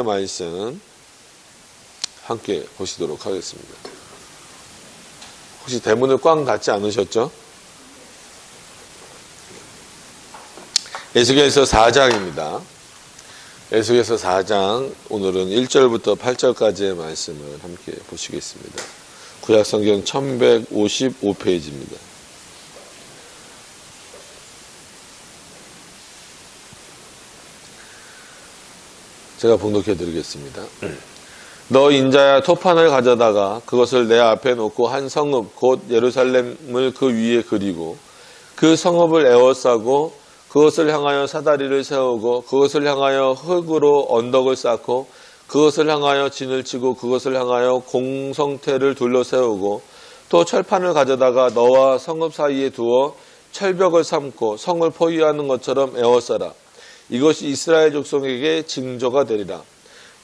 말씀 함께 보시도록 하겠습니다. 혹시 대문을 꽝 닫지 않으셨죠? 에스겔서 4장입니다. 에스겔서 4장 오늘은 1절부터 8절까지의 말씀을 함께 보시겠습니다. 구약성경 1155페이지입니다. 제가 봉독해 드리겠습니다. 너 인자야 토판을 가져다가 그것을 내 앞에 놓고 한 성읍 곧 예루살렘을 그 위에 그리고 그 성읍을 에워싸고 그것을 향하여 사다리를 세우고 그것을 향하여 흙으로 언덕을 쌓고 그것을 향하여 진을 치고 그것을 향하여 공성태를 둘러세우고 또 철판을 가져다가 너와 성읍 사이에 두어 철벽을 삼고 성을 포위하는 것처럼 에워싸라. 이것이 이스라엘 족속에게 징조가 되리라.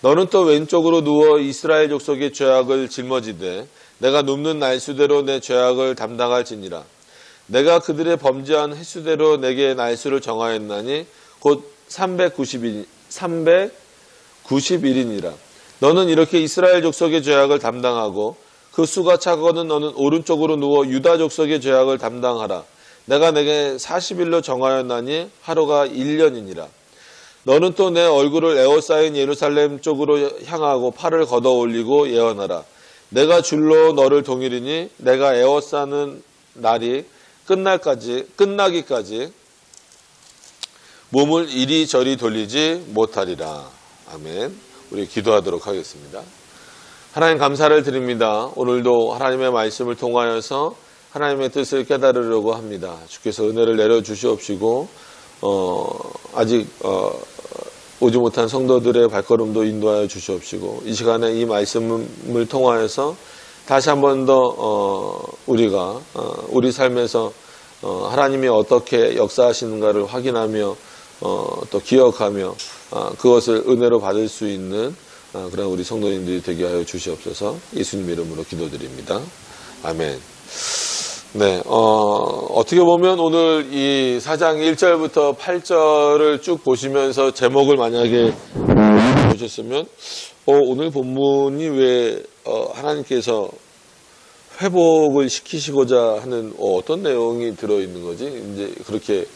너는 또 왼쪽으로 누워 이스라엘 족속의 죄악을 짊어지되 내가 눕는 날수대로 내 죄악을 담당할지니라. 내가 그들의 범죄한 횟수대로 내게 날수를 정하였나니 곧 390일이니라. 너는 이렇게 이스라엘 족속의 죄악을 담당하고 그 수가 차거든 너는 오른쪽으로 누워 유다 족속의 죄악을 담당하라. 내가 내게 40일로 정하였나니 하루가 1년이니라. 너는 또 내 얼굴을 에워싸인 예루살렘 쪽으로 향하고 팔을 걷어 올리고 예언하라. 내가 줄로 너를 동이리니 내가 에워싸는 날이 끝나기까지 몸을 이리저리 돌리지 못하리라. 아멘. 우리 기도하도록 하겠습니다. 하나님 감사를 드립니다. 오늘도 하나님의 말씀을 통하여서 하나님의 뜻을 깨달으려고 합니다. 주께서 은혜를 내려주시옵시고 아직 오지 못한 성도들의 발걸음도 인도하여 주시옵시고 이 시간에 이 말씀을 통하여서 다시 한 번 더 우리가 우리 삶에서 하나님이 어떻게 역사하시는가를 확인하며 또 기억하며 그것을 은혜로 받을 수 있는 그런 우리 성도님들이 되게 하여 주시옵소서. 예수님 이름으로 기도드립니다. 아멘. 네, 어떻게 보면 오늘 이 4장 1절부터 8절을 쭉 보시면서 제목을 만약에 보셨으면, 오늘 본문이 왜, 하나님께서 회복을 시키시고자 하는 어떤 내용이 들어있는 거지? 이제 그렇게,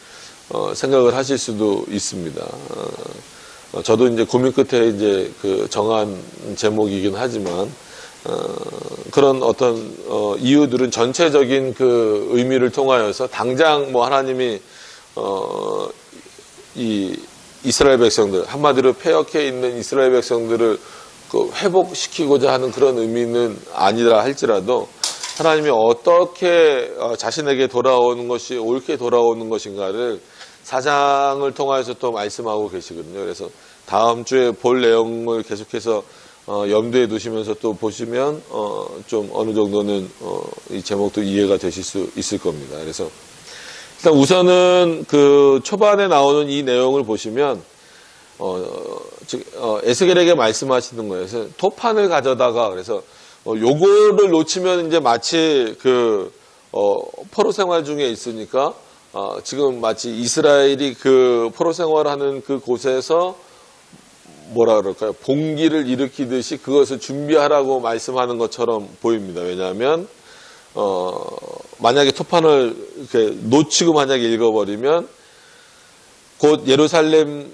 생각을 하실 수도 있습니다. 저도 이제 고민 끝에 이제 그 정한 제목이긴 하지만, 그런 어떤 이유들은 전체적인 그 의미를 통하여서 당장 뭐 하나님이 이 이스라엘 백성들 한마디로 패역해 있는 이스라엘 백성들을 그 회복시키고자 하는 그런 의미는 아니라 할지라도 하나님이 어떻게 자신에게 돌아오는 것이 옳게 돌아오는 것인가를 사장을 통하여서 또 말씀하고 계시거든요. 그래서 다음 주에 볼 내용을 계속해서 염두에 두시면서 또 보시면 좀 어느 정도는 이 제목도 이해가 되실 수 있을 겁니다. 그래서 일단 우선은 그 초반에 나오는 이 내용을 보시면 에스겔에게 말씀하시는 거예요. 그래서 토판을 가져다가 그래서 요거를 놓치면 이제 마치 그 포로 생활 중에 있으니까 지금 마치 이스라엘이 그 포로 생활하는 그 곳에서 뭐라 그럴까요? 봉기를 일으키듯이 그것을 준비하라고 말씀하는 것처럼 보입니다. 왜냐하면 만약에 토판을 이렇게 놓치고 만약에 읽어버리면 곧 예루살렘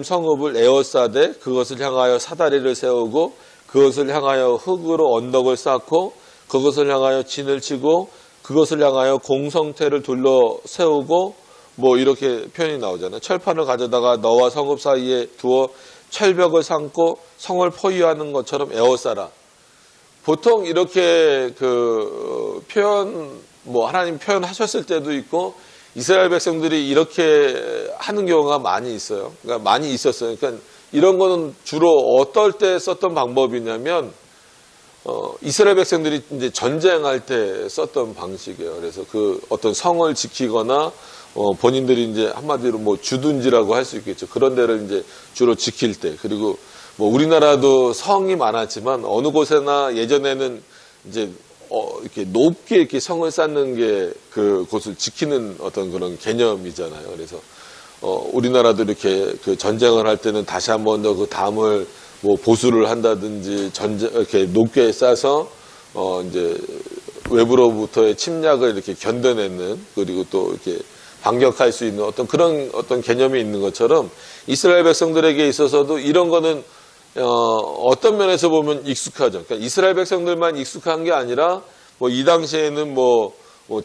성읍을 에워싸되 그것을 향하여 사다리를 세우고 그것을 향하여 흙으로 언덕을 쌓고 그것을 향하여 진을 치고 그것을 향하여 공성태를 둘러 세우고 뭐 이렇게 표현이 나오잖아요. 철판을 가져다가 너와 성읍 사이에 두어 철벽을 삼고 성을 포위하는 것처럼 에워싸라. 보통 이렇게 그 표현 뭐 하나님 표현하셨을 때도 있고 이스라엘 백성들이 이렇게 하는 경우가 많이 있어요. 그러니까 많이 있었어요. 그러니까 이런 거는 주로 어떨 때 썼던 방법이냐면 이스라엘 백성들이 이제 전쟁할 때 썼던 방식이에요. 그래서 그 어떤 성을 지키거나 본인들이 이제 한마디로 뭐 주둔지라고 할 수 있겠죠. 그런 데를 이제 주로 지킬 때. 그리고 뭐 우리나라도 성이 많았지만 어느 곳에나 예전에는 이제 이렇게 높게 이렇게 성을 쌓는 게 그 곳을 지키는 어떤 그런 개념이잖아요. 그래서 우리나라도 이렇게 그 전쟁을 할 때는 다시 한 번 더 그 담을 뭐 보수를 한다든지 이렇게 높게 쌓아서 이제 외부로부터의 침략을 이렇게 견뎌내는, 그리고 또 이렇게 반격할 수 있는 그런 개념이 있는 것처럼 이스라엘 백성들에게 있어서도 이런 거는 어떤 면에서 보면 익숙하죠. 그러니까 이스라엘 백성들만 익숙한 게 아니라 뭐 이 당시에는 뭐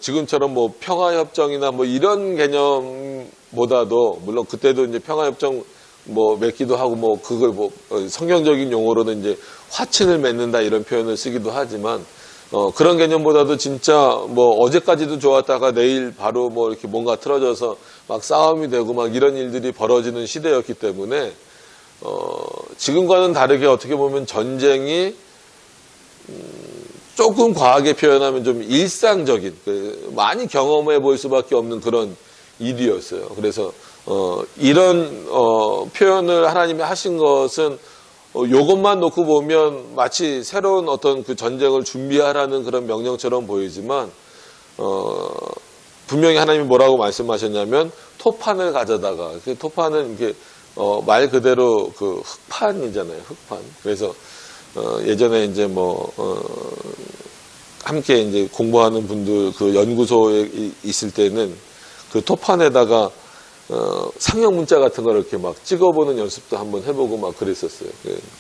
지금처럼 뭐 평화협정이나 뭐 이런 개념보다도, 물론 그때도 이제 평화협정 뭐 맺기도 하고 뭐 그걸 뭐 성경적인 용어로는 이제 화친을 맺는다 이런 표현을 쓰기도 하지만 그런 개념보다도 진짜 뭐 어제까지도 좋았다가 내일 바로 뭐 이렇게 뭔가 틀어져서 막 싸움이 되고 막 이런 일들이 벌어지는 시대였기 때문에 지금과는 다르게 어떻게 보면 전쟁이 조금 과하게 표현하면 좀 일상적인, 많이 경험해 볼 수밖에 없는 그런 일이었어요. 그래서 이런 표현을 하나님이 하신 것은 요것만 놓고 보면 마치 새로운 어떤 그 전쟁을 준비하라는 그런 명령처럼 보이지만 분명히 하나님이 뭐라고 말씀하셨냐면 토판을 가져다가, 그 토판은 이게 말 그대로 그 흙판이잖아요. 흙판. 그래서 예전에 이제 함께 이제 공부하는 분들 그 연구소에 있을 때는 그 토판에다가 상형 문자 같은 걸 이렇게 막 찍어보는 연습도 한번 해보고 막 그랬었어요.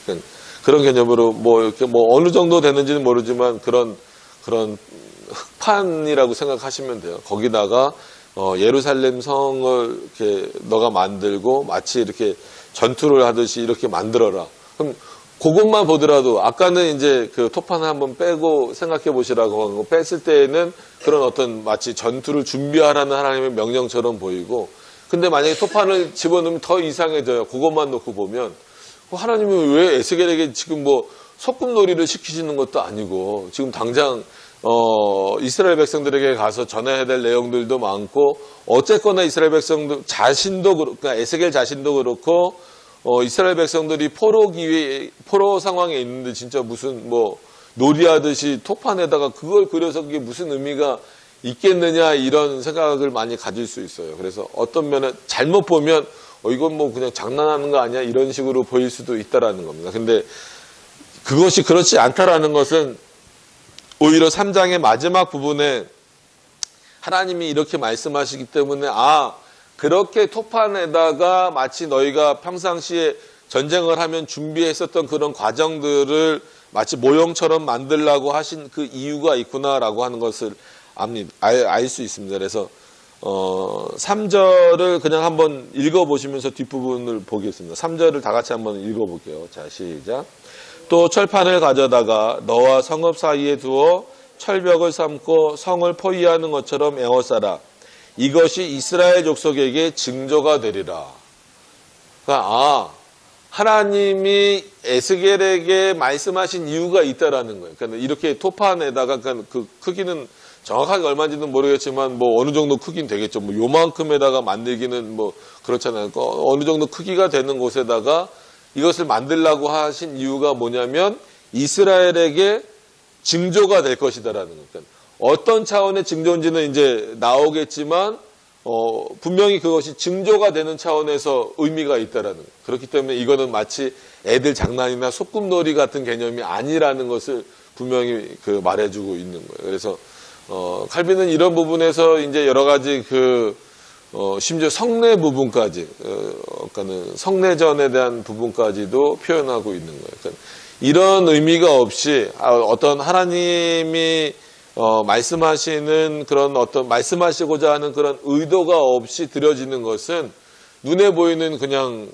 그러니까 그런 개념으로 뭐 이렇게 뭐 어느 정도 되는지는 모르지만 그런 흙판이라고 생각하시면 돼요. 거기다가 예루살렘 성을 이렇게 너가 만들고 마치 이렇게 전투를 하듯이 이렇게 만들어라. 그럼 그것만 보더라도 아까는 이제 그 토판을 한번 빼고 생각해 보시라고 하고 뺐을 때에는 그런 어떤 마치 전투를 준비하라는 하나님의 명령처럼 보이고, 근데 만약에 토판을 집어넣으면 더 이상해져요. 그것만 놓고 보면 하나님은 왜 에스겔에게 지금 뭐 소꿉놀이를 시키시는 것도 아니고 지금 당장 이스라엘 백성들에게 가서 전해야 될 내용들도 많고, 어쨌거나 이스라엘 백성들 자신도 그러니까 에스겔 자신도 그렇고 이스라엘 백성들이 포로 상황에 있는데 진짜 무슨 뭐 놀이하듯이 토판에다가 그걸 그려서 그게 무슨 의미가 있겠느냐 이런 생각을 많이 가질 수 있어요. 그래서 어떤 면에 잘못 보면 이건 뭐 그냥 장난하는 거 아니야 이런 식으로 보일 수도 있다라는 겁니다. 근데 그것이 그렇지 않다라는 것은 오히려 3장의 마지막 부분에 하나님이 이렇게 말씀하시기 때문에 그렇게 토판에다가 마치 너희가 평상시에 전쟁을 하면 준비했었던 그런 과정들을 마치 모형처럼 만들라고 하신 그 이유가 있구나라고 하는 것을 알 수 있습니다. 그래서 3절을 그냥 한번 읽어보시면서 뒷부분을 보겠습니다. 3절을 다 같이 한번 읽어볼게요. 자, 시작. 또 철판을 가져다가 너와 성읍 사이에 두어 철벽을 삼고 성을 포위하는 것처럼 에워싸라. 이것이 이스라엘 족속에게 징조가 되리라. 그러니까 하나님이 에스겔에게 말씀하신 이유가 있다라는 거예요. 그러니까 이렇게 토판에다가 그러니까 그 크기는 정확하게 얼마인지는 모르겠지만 뭐 어느 정도 크기는 되겠죠. 뭐 요만큼에다가 만들기는 뭐 그렇잖아요. 어느 정도 크기가 되는 곳에다가 이것을 만들라고 하신 이유가 뭐냐면 이스라엘에게 징조가 될 것이다라는 거예요. 그러니까 어떤 차원의 징조인지는 이제 나오겠지만 분명히 그것이 징조가 되는 차원에서 의미가 있다라는 거예요. 그렇기 때문에 이거는 마치 애들 장난이나 소꿉놀이 같은 개념이 아니라는 것을 분명히 말해주고 있는 거예요. 그래서 칼빈은 이런 부분에서 이제 여러 가지 심지어 성례 부분까지, 그러니까는 성례전에 대한 부분까지도 표현하고 있는 거예요. 그러니까 이런 의미가 없이 어떤 하나님이 말씀하시는 그런 어떤 말씀하시고자 하는 그런 의도가 없이 드려지는 것은 눈에 보이는 그냥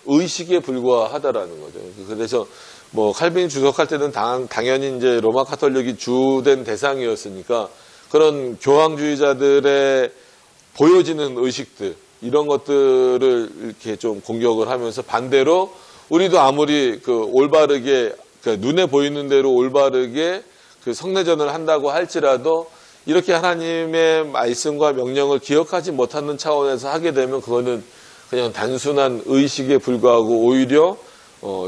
의식에 불과하다라는 거죠. 그래서 뭐 칼빈이 주석할 때는 당연히 이제 로마 카톨릭이 주된 대상이었으니까 그런 교황주의자들의 보여지는 의식들 이런 것들을 이렇게 좀 공격을 하면서 반대로 우리도 아무리 올바르게 눈에 보이는 대로 올바르게 성례전을 한다고 할지라도 이렇게 하나님의 말씀과 명령을 기억하지 못하는 차원에서 하게 되면 그거는 그냥 단순한 의식에 불과하고 오히려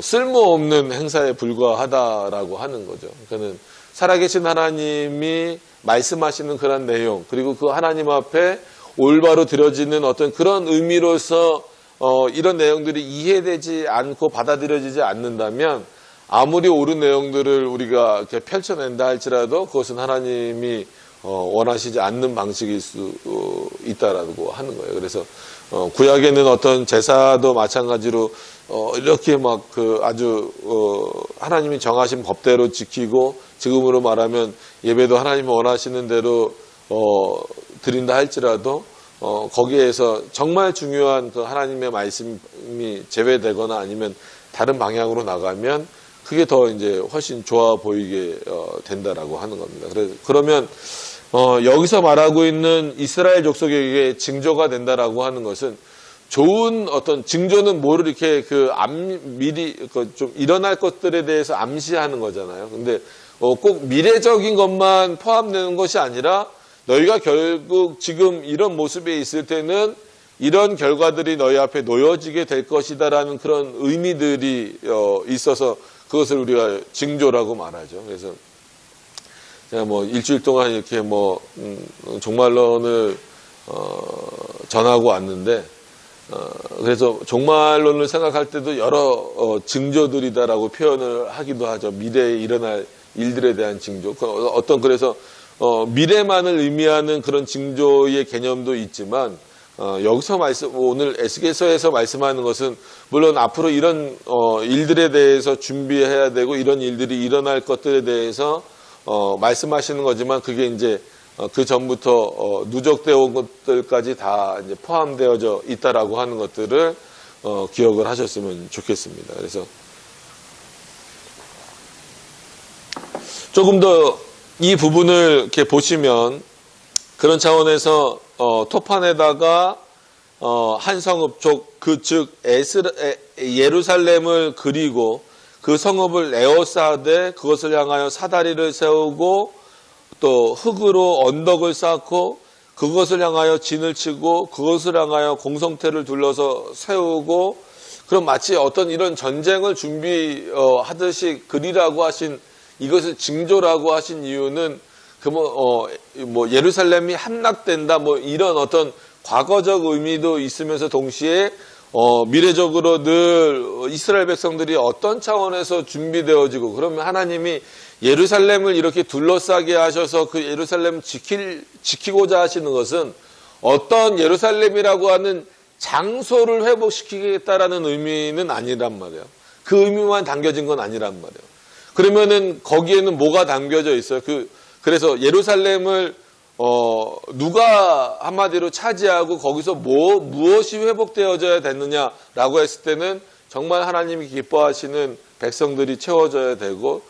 쓸모없는 행사에 불과하다라고 하는 거죠. 그러니까는 살아계신 하나님이 말씀하시는 그런 내용 그리고 그 하나님 앞에 올바로 드려지는 어떤 그런 의미로서 이런 내용들이 이해되지 않고 받아들여지지 않는다면 아무리 옳은 내용들을 우리가 이렇게 펼쳐낸다 할지라도 그것은 하나님이 원하시지 않는 방식일 수 있다라고 하는 거예요. 그래서 구약에는 어떤 제사도 마찬가지로 이렇게 막 아주 하나님이 정하신 법대로 지키고 지금으로 말하면 예배도 하나님이 원하시는 대로 드린다 할지라도 거기에서 정말 중요한 그 하나님의 말씀이 제외되거나 아니면 다른 방향으로 나가면 그게 더 이제 훨씬 좋아 보이게 된다라고 하는 겁니다. 그러면 여기서 말하고 있는 이스라엘 족속에게 징조가 된다라고 하는 것은 좋은 어떤 징조는 뭐를 이렇게 미리 좀 일어날 것들에 대해서 암시하는 거잖아요. 근데 꼭 미래적인 것만 포함되는 것이 아니라 너희가 결국 지금 이런 모습에 있을 때는 이런 결과들이 너희 앞에 놓여지게 될 것이다라는 그런 의미들이 있어서 그것을 우리가 징조라고 말하죠. 그래서 제가 뭐 일주일 동안 이렇게 종말론을 전하고 왔는데 그래서 종말론을 생각할 때도 여러 징조들이다라고 표현을 하기도 하죠. 미래에 일어날 일들에 대한 징조. 그래서 미래만을 의미하는 그런 징조의 개념도 있지만 여기서 오늘 에스겔서에서 말씀하는 것은 물론 앞으로 이런 일들에 대해서 준비해야 되고 이런 일들이 일어날 것들에 대해서 말씀하시는 거지만 그게 이제 그 전부터 누적되어 온 것들까지 다 이제 포함되어져 있다라고 하는 것들을 기억을 하셨으면 좋겠습니다. 그래서 조금 더 이 부분을 이렇게 보시면 그런 차원에서 토판에다가 한 성읍 즉 예루살렘을 그리고 그 성읍을 에워싸되 그것을 향하여 사다리를 세우고 또 흙으로 언덕을 쌓고 그것을 향하여 진을 치고 그것을 향하여 공성태를 둘러서 세우고 그럼 마치 어떤 이런 전쟁을 준비하듯이 그리라고 하신 이것을 징조라고 하신 이유는 예루살렘이 함락된다 이런 어떤 과거적 의미도 있으면서 동시에 미래적으로 늘 이스라엘 백성들이 어떤 차원에서 준비되어지고 그러면 하나님이 예루살렘을 이렇게 둘러싸게 하셔서 그 예루살렘을 지키고자 하시는 것은 어떤 예루살렘이라고 하는 장소를 회복시키겠다라는 의미는 아니란 말이에요. 그 의미만 담겨진 건 아니란 말이에요. 그러면은 거기에는 뭐가 담겨져 있어요? 그래서 예루살렘을 누가 한마디로 차지하고 거기서 무엇이 회복되어져야 됐느냐라고 했을 때는 정말 하나님이 기뻐하시는 백성들이 채워져야 되고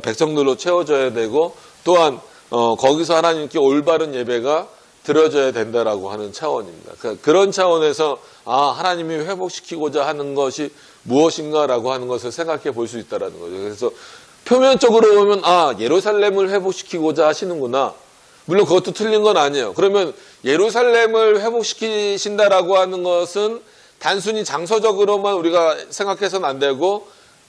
백성들로 채워져야 되고 또한 거기서 하나님께 올바른 예배가 드려져야 된다라고 하는 차원입니다. 그런 차원에서 하나님이 회복시키고자 하는 것이 무엇인가라고 하는 것을 생각해 볼 수 있다라는 거죠. 그래서 표면적으로 보면 예루살렘을 회복시키고자 하시는구나. 물론 그것도 틀린 건 아니에요. 그러면 예루살렘을 회복시키신다라고 하는 것은 단순히 장소적으로만 우리가 생각해서는 안 되고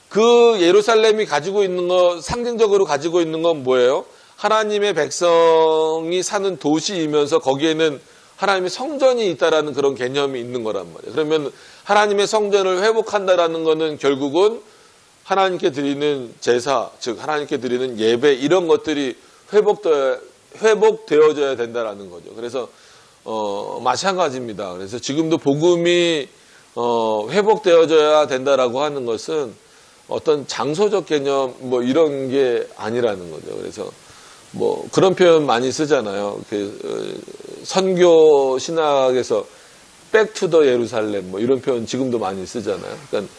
그 예루살렘이 가지고 있는 것, 상징적으로 가지고 있는 건 뭐예요? 하나님의 백성이 사는 도시이면서 거기에는 하나님의 성전이 있다라는 그런 개념이 있는 거란 말이에요. 그러면 하나님의 성전을 회복한다라는 것은 결국은 하나님께 드리는 제사, 즉 하나님께 드리는 예배 이런 것들이 회복되어져야 된다라는 거죠. 그래서 마찬가지입니다. 그래서 지금도 복음이 회복되어져야 된다라고 하는 것은 어떤 장소적 개념 이런 게 아니라는 거죠. 그래서 그런 표현 많이 쓰잖아요. 선교 신학에서 back to the 예루살렘 이런 표현 지금도 많이 쓰잖아요. 그러니까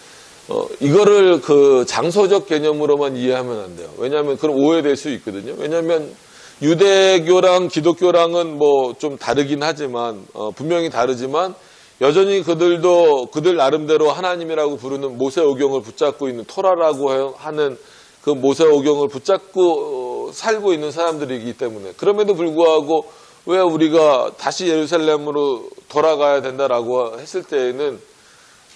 이거를 그 장소적 개념으로만 이해하면 안 돼요. 왜냐하면 그럼 오해될 수 있거든요. 왜냐하면 유대교랑 기독교랑은 좀 다르긴 하지만 분명히 다르지만 여전히 그들도 그들 나름대로 하나님이라고 부르는 모세오경을 붙잡고 있는 토라라고 하는 그 모세오경을 붙잡고 살고 있는 사람들이기 때문에 그럼에도 불구하고 왜 우리가 다시 예루살렘으로 돌아가야 된다라고 했을 때에는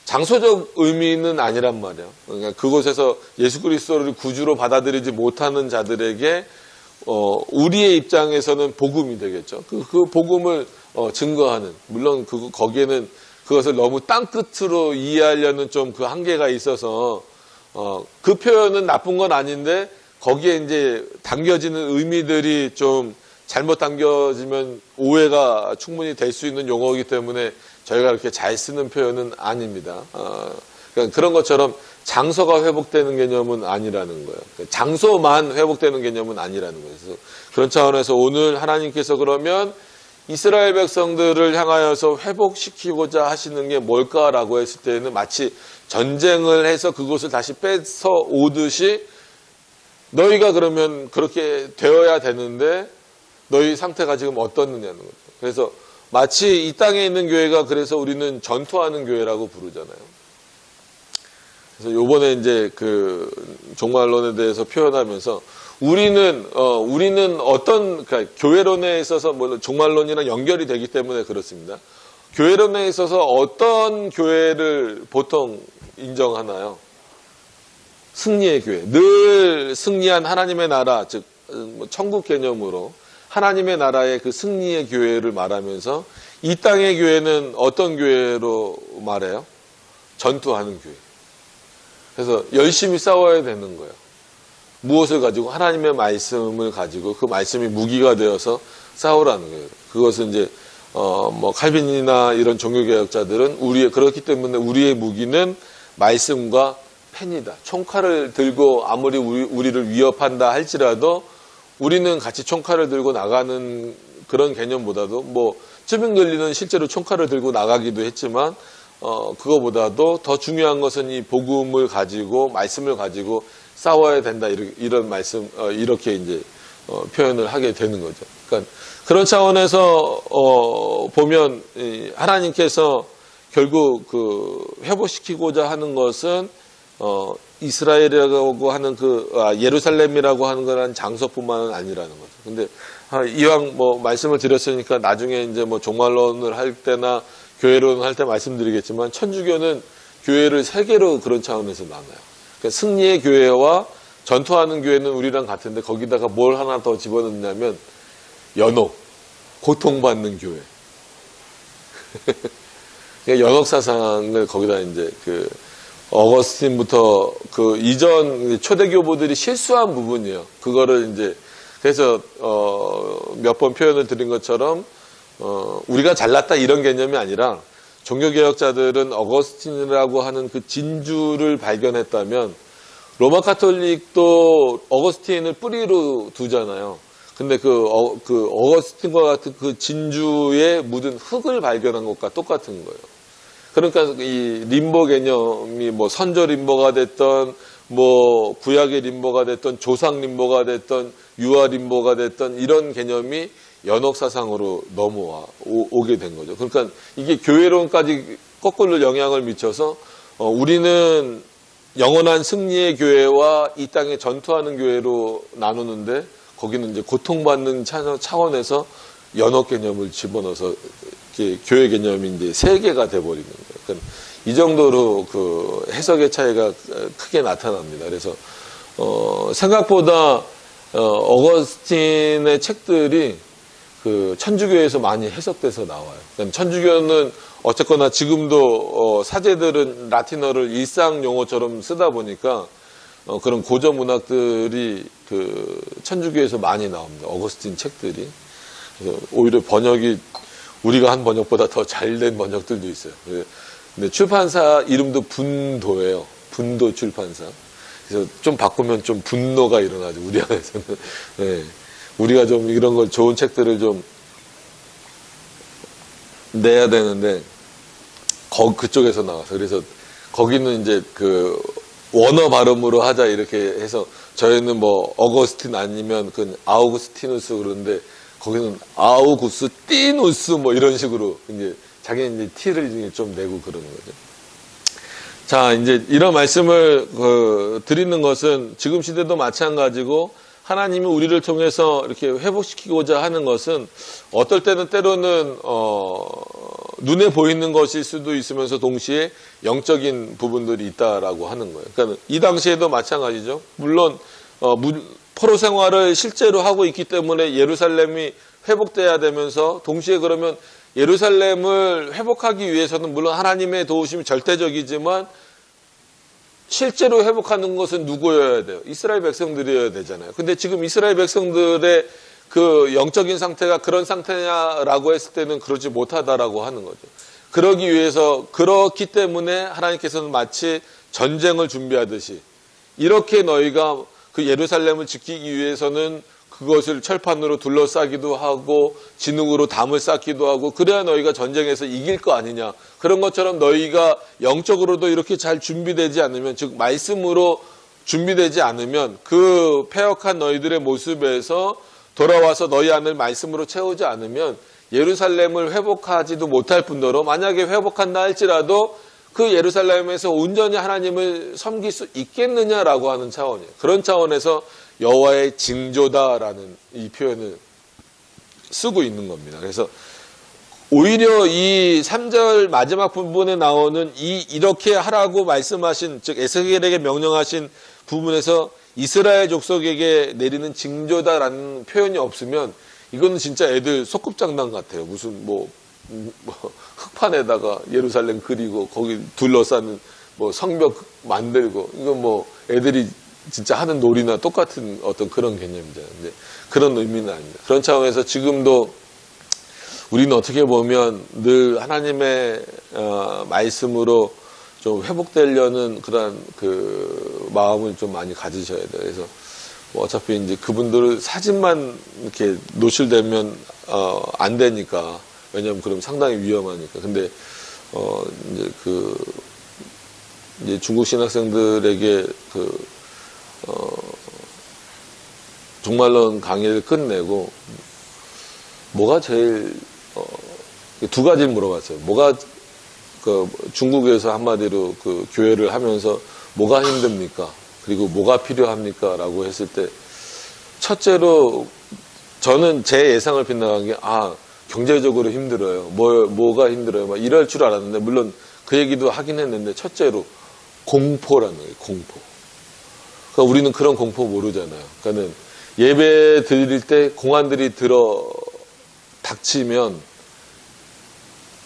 장소적 의미는 아니란 말이에요. 그러니까 그곳에서 예수 그리스도를 구주로 받아들이지 못하는 자들에게 우리의 입장에서는 복음이 되겠죠. 그 복음을 증거하는, 물론 거기에는 그것을 너무 땅끝으로 이해하려는 좀 그 한계가 있어서 그 표현은 나쁜 건 아닌데 거기에 이제 담겨지는 의미들이 좀 잘못 담겨지면 오해가 충분히 될 수 있는 용어이기 때문에 저희가 그렇게 잘 쓰는 표현은 아닙니다. 그러니까 그런 것처럼 장소가 회복되는 개념은 아니라는 거예요. 장소만 회복되는 개념은 아니라는 거예요. 그래서 그런 차원에서 오늘 하나님께서 그러면 이스라엘 백성들을 향하여서 회복시키고자 하시는 게 뭘까라고 했을 때는 마치 전쟁을 해서 그곳을 다시 뺏어 오듯이 너희가 그러면 그렇게 되어야 되는데 너희 상태가 지금 어떻느냐는 거죠. 그래서 마치 이 땅에 있는 교회가 그래서 우리는 전투하는 교회라고 부르잖아요. 그래서 요번에 이제 그 종말론에 대해서 표현하면서 우리는 어떤, 그러니까 교회론에 있어서 뭐 종말론이랑 연결이 되기 때문에 그렇습니다. 교회론에 있어서 어떤 교회를 보통 인정하나요? 승리의 교회. 늘 승리한 하나님의 나라, 즉, 천국 개념으로 하나님의 나라의 그 승리의 교회를 말하면서 이 땅의 교회는 어떤 교회로 말해요? 전투하는 교회. 그래서 열심히 싸워야 되는 거예요. 무엇을 가지고? 하나님의 말씀을 가지고 그 말씀이 무기가 되어서 싸우라는 거예요. 그것은 이제 뭐 칼빈이나 이런 종교개혁자들은 그렇기 때문에 우리의 무기는 말씀과 펜이다. 총칼을 들고 아무리 우리를 위협한다 할지라도 우리는 같이 총칼을 들고 나가는 그런 개념보다도 뭐 쯔빙글리는 실제로 총칼을 들고 나가기도 했지만 그거보다도 더 중요한 것은 이 복음을 가지고 말씀을 가지고 싸워야 된다 이런 말씀 이렇게 이제 표현을 하게 되는 거죠. 그러니까 그런 차원에서 보면 하나님께서 결국 그 회복시키고자 하는 것은 이스라엘이라고 하는 예루살렘이라고 하는 거란 장소뿐만은 아니라는 거죠. 근데 이왕 뭐 말씀을 드렸으니까 나중에 이제 뭐 종말론을 할 때나 교회론을 할 때 말씀드리겠지만 천주교는 교회를 세 개로 그런 차원에서 나눠요. 그러니까 승리의 교회와 전투하는 교회는 우리랑 같은데 거기다가 뭘 하나 더 집어넣냐면 연옥, 고통받는 교회. 연옥 사상을 거기다 이제 그 어거스틴부터 그 이전 초대교보들이 실수한 부분이에요. 그거를 이제 그래서 몇 번 표현을 드린 것처럼 우리가 잘났다 이런 개념이 아니라 종교개혁자들은 어거스틴이라고 하는 그 진주를 발견했다면 로마 카톨릭도 어거스틴을 뿌리로 두잖아요. 근데 그 어거스틴과 같은 그 진주에 묻은 흙을 발견한 것과 똑같은 거예요. 그러니까 이 림보 개념이 뭐 선조 림보가 됐던 뭐 구약의 림보가 됐던 조상 림보가 됐던 유아 림보가 됐던 이런 개념이 연옥 사상으로 오게 된 거죠. 그러니까 이게 교회론까지 거꾸로 영향을 미쳐서 우리는 영원한 승리의 교회와 이 땅에 전투하는 교회로 나누는데 거기는 이제 고통받는 차원에서 연옥 개념을 집어넣어서 교회 개념이 이제 세 개가 돼버리는 거예요. 그러니까 이 정도로 그 해석의 차이가 크게 나타납니다. 그래서 생각보다 어거스틴의 책들이 그 천주교에서 많이 해석돼서 나와요. 그러니까 천주교는 어쨌거나 지금도 사제들은 라틴어를 일상 용어처럼 쓰다 보니까 그런 고전 문학들이 그 천주교에서 많이 나옵니다. 어거스틴 책들이. 그래서 오히려 번역이 우리가 한 번역보다 더 잘된 번역들도 있어요. 근데 출판사 이름도 분도예요. 분도 출판사. 그래서 좀 바꾸면 좀 분노가 일어나죠. 우리 안에서는. 네. 우리가 좀 이런 걸 좋은 책들을 좀 내야 되는데 그쪽에서 나와서 그래서 거기는 이제 그 원어 발음으로 하자 이렇게 해서 저희는 뭐 어거스틴 아니면 그 아우구스티누스 그러는데 거기는 아우구스티누스 뭐 이런 식으로 이제 자기는 이제 티를 좀 내고 그러는 거죠. 자, 이제 이런 말씀을 드리는 것은 지금 시대도 마찬가지고 하나님이 우리를 통해서 이렇게 회복시키고자 하는 것은 어떨 때는 때로는 눈에 보이는 것일 수도 있으면서 동시에 영적인 부분들이 있다라고 하는 거예요. 그러니까 이 당시에도 마찬가지죠. 물론 포로 생활을 실제로 하고 있기 때문에 예루살렘이 회복돼야 되면서 동시에 그러면 예루살렘을 회복하기 위해서는 물론 하나님의 도우심이 절대적이지만 실제로 회복하는 것은 누구여야 돼요? 이스라엘 백성들이어야 되잖아요. 근데 지금 이스라엘 백성들의 그 영적인 상태가 그런 상태냐라고 했을 때는 그러지 못하다라고 하는 거죠. 그렇기 때문에 하나님께서는 마치 전쟁을 준비하듯이 이렇게 너희가 그 예루살렘을 지키기 위해서는 그것을 철판으로 둘러싸기도 하고 진흙으로 담을 쌓기도 하고 그래야 너희가 전쟁에서 이길 거 아니냐. 그런 것처럼 너희가 영적으로도 이렇게 잘 준비되지 않으면, 즉 말씀으로 준비되지 않으면 그 패역한 너희들의 모습에서 돌아와서 너희 안을 말씀으로 채우지 않으면 예루살렘을 회복하지도 못할 뿐더러 만약에 회복한다 할지라도 그 예루살렘에서 온전히 하나님을 섬길 수 있겠느냐라고 하는 차원이에요. 그런 차원에서 여호와의 징조다라는 이 표현을 쓰고 있는 겁니다. 그래서 오히려 이 3절 마지막 부분에 나오는 이렇게 하라고 말씀하신, 즉 에스겔에게 명령하신 부분에서 이스라엘 족속에게 내리는 징조다라는 표현이 없으면 이거는 진짜 애들 소꿉장난 같아요. 무슨 뭐 흙판에다가 예루살렘 그리고 거기 둘러싸는 뭐 성벽 만들고 이건 뭐 애들이 진짜 하는 놀이나 똑같은 어떤 그런 개념이잖아요. 근데 그런 의미는 아닙니다. 그런 차원에서 지금도 우리는 어떻게 보면 늘 하나님의 말씀으로 좀 회복되려는 그런 그 마음을 좀 많이 가지셔야 돼요. 그래서 뭐 어차피 이제 그분들 사진만 이렇게 노출되면 안 되니까, 왜냐하면 그럼 상당히 위험하니까. 근데 이제 중국 신학생들에게 종말론 강의를 끝내고 뭐가 제일 두 가지를 물어봤어요. 뭐가 중국에서 한마디로 그 교회를 하면서 뭐가 힘듭니까? 그리고 뭐가 필요합니까? 라고 했을 때 첫째로 저는 제 예상을 빗나간 게 경제적으로 힘들어요. 뭐가 힘들어요? 막 이럴 줄 알았는데, 물론 그 얘기도 하긴 했는데 첫째로 공포라는 거예요. 공포. 그러니까 우리는 그런 공포 모르잖아요. 그러니까는 예배 드릴 때 공안들이 닥치면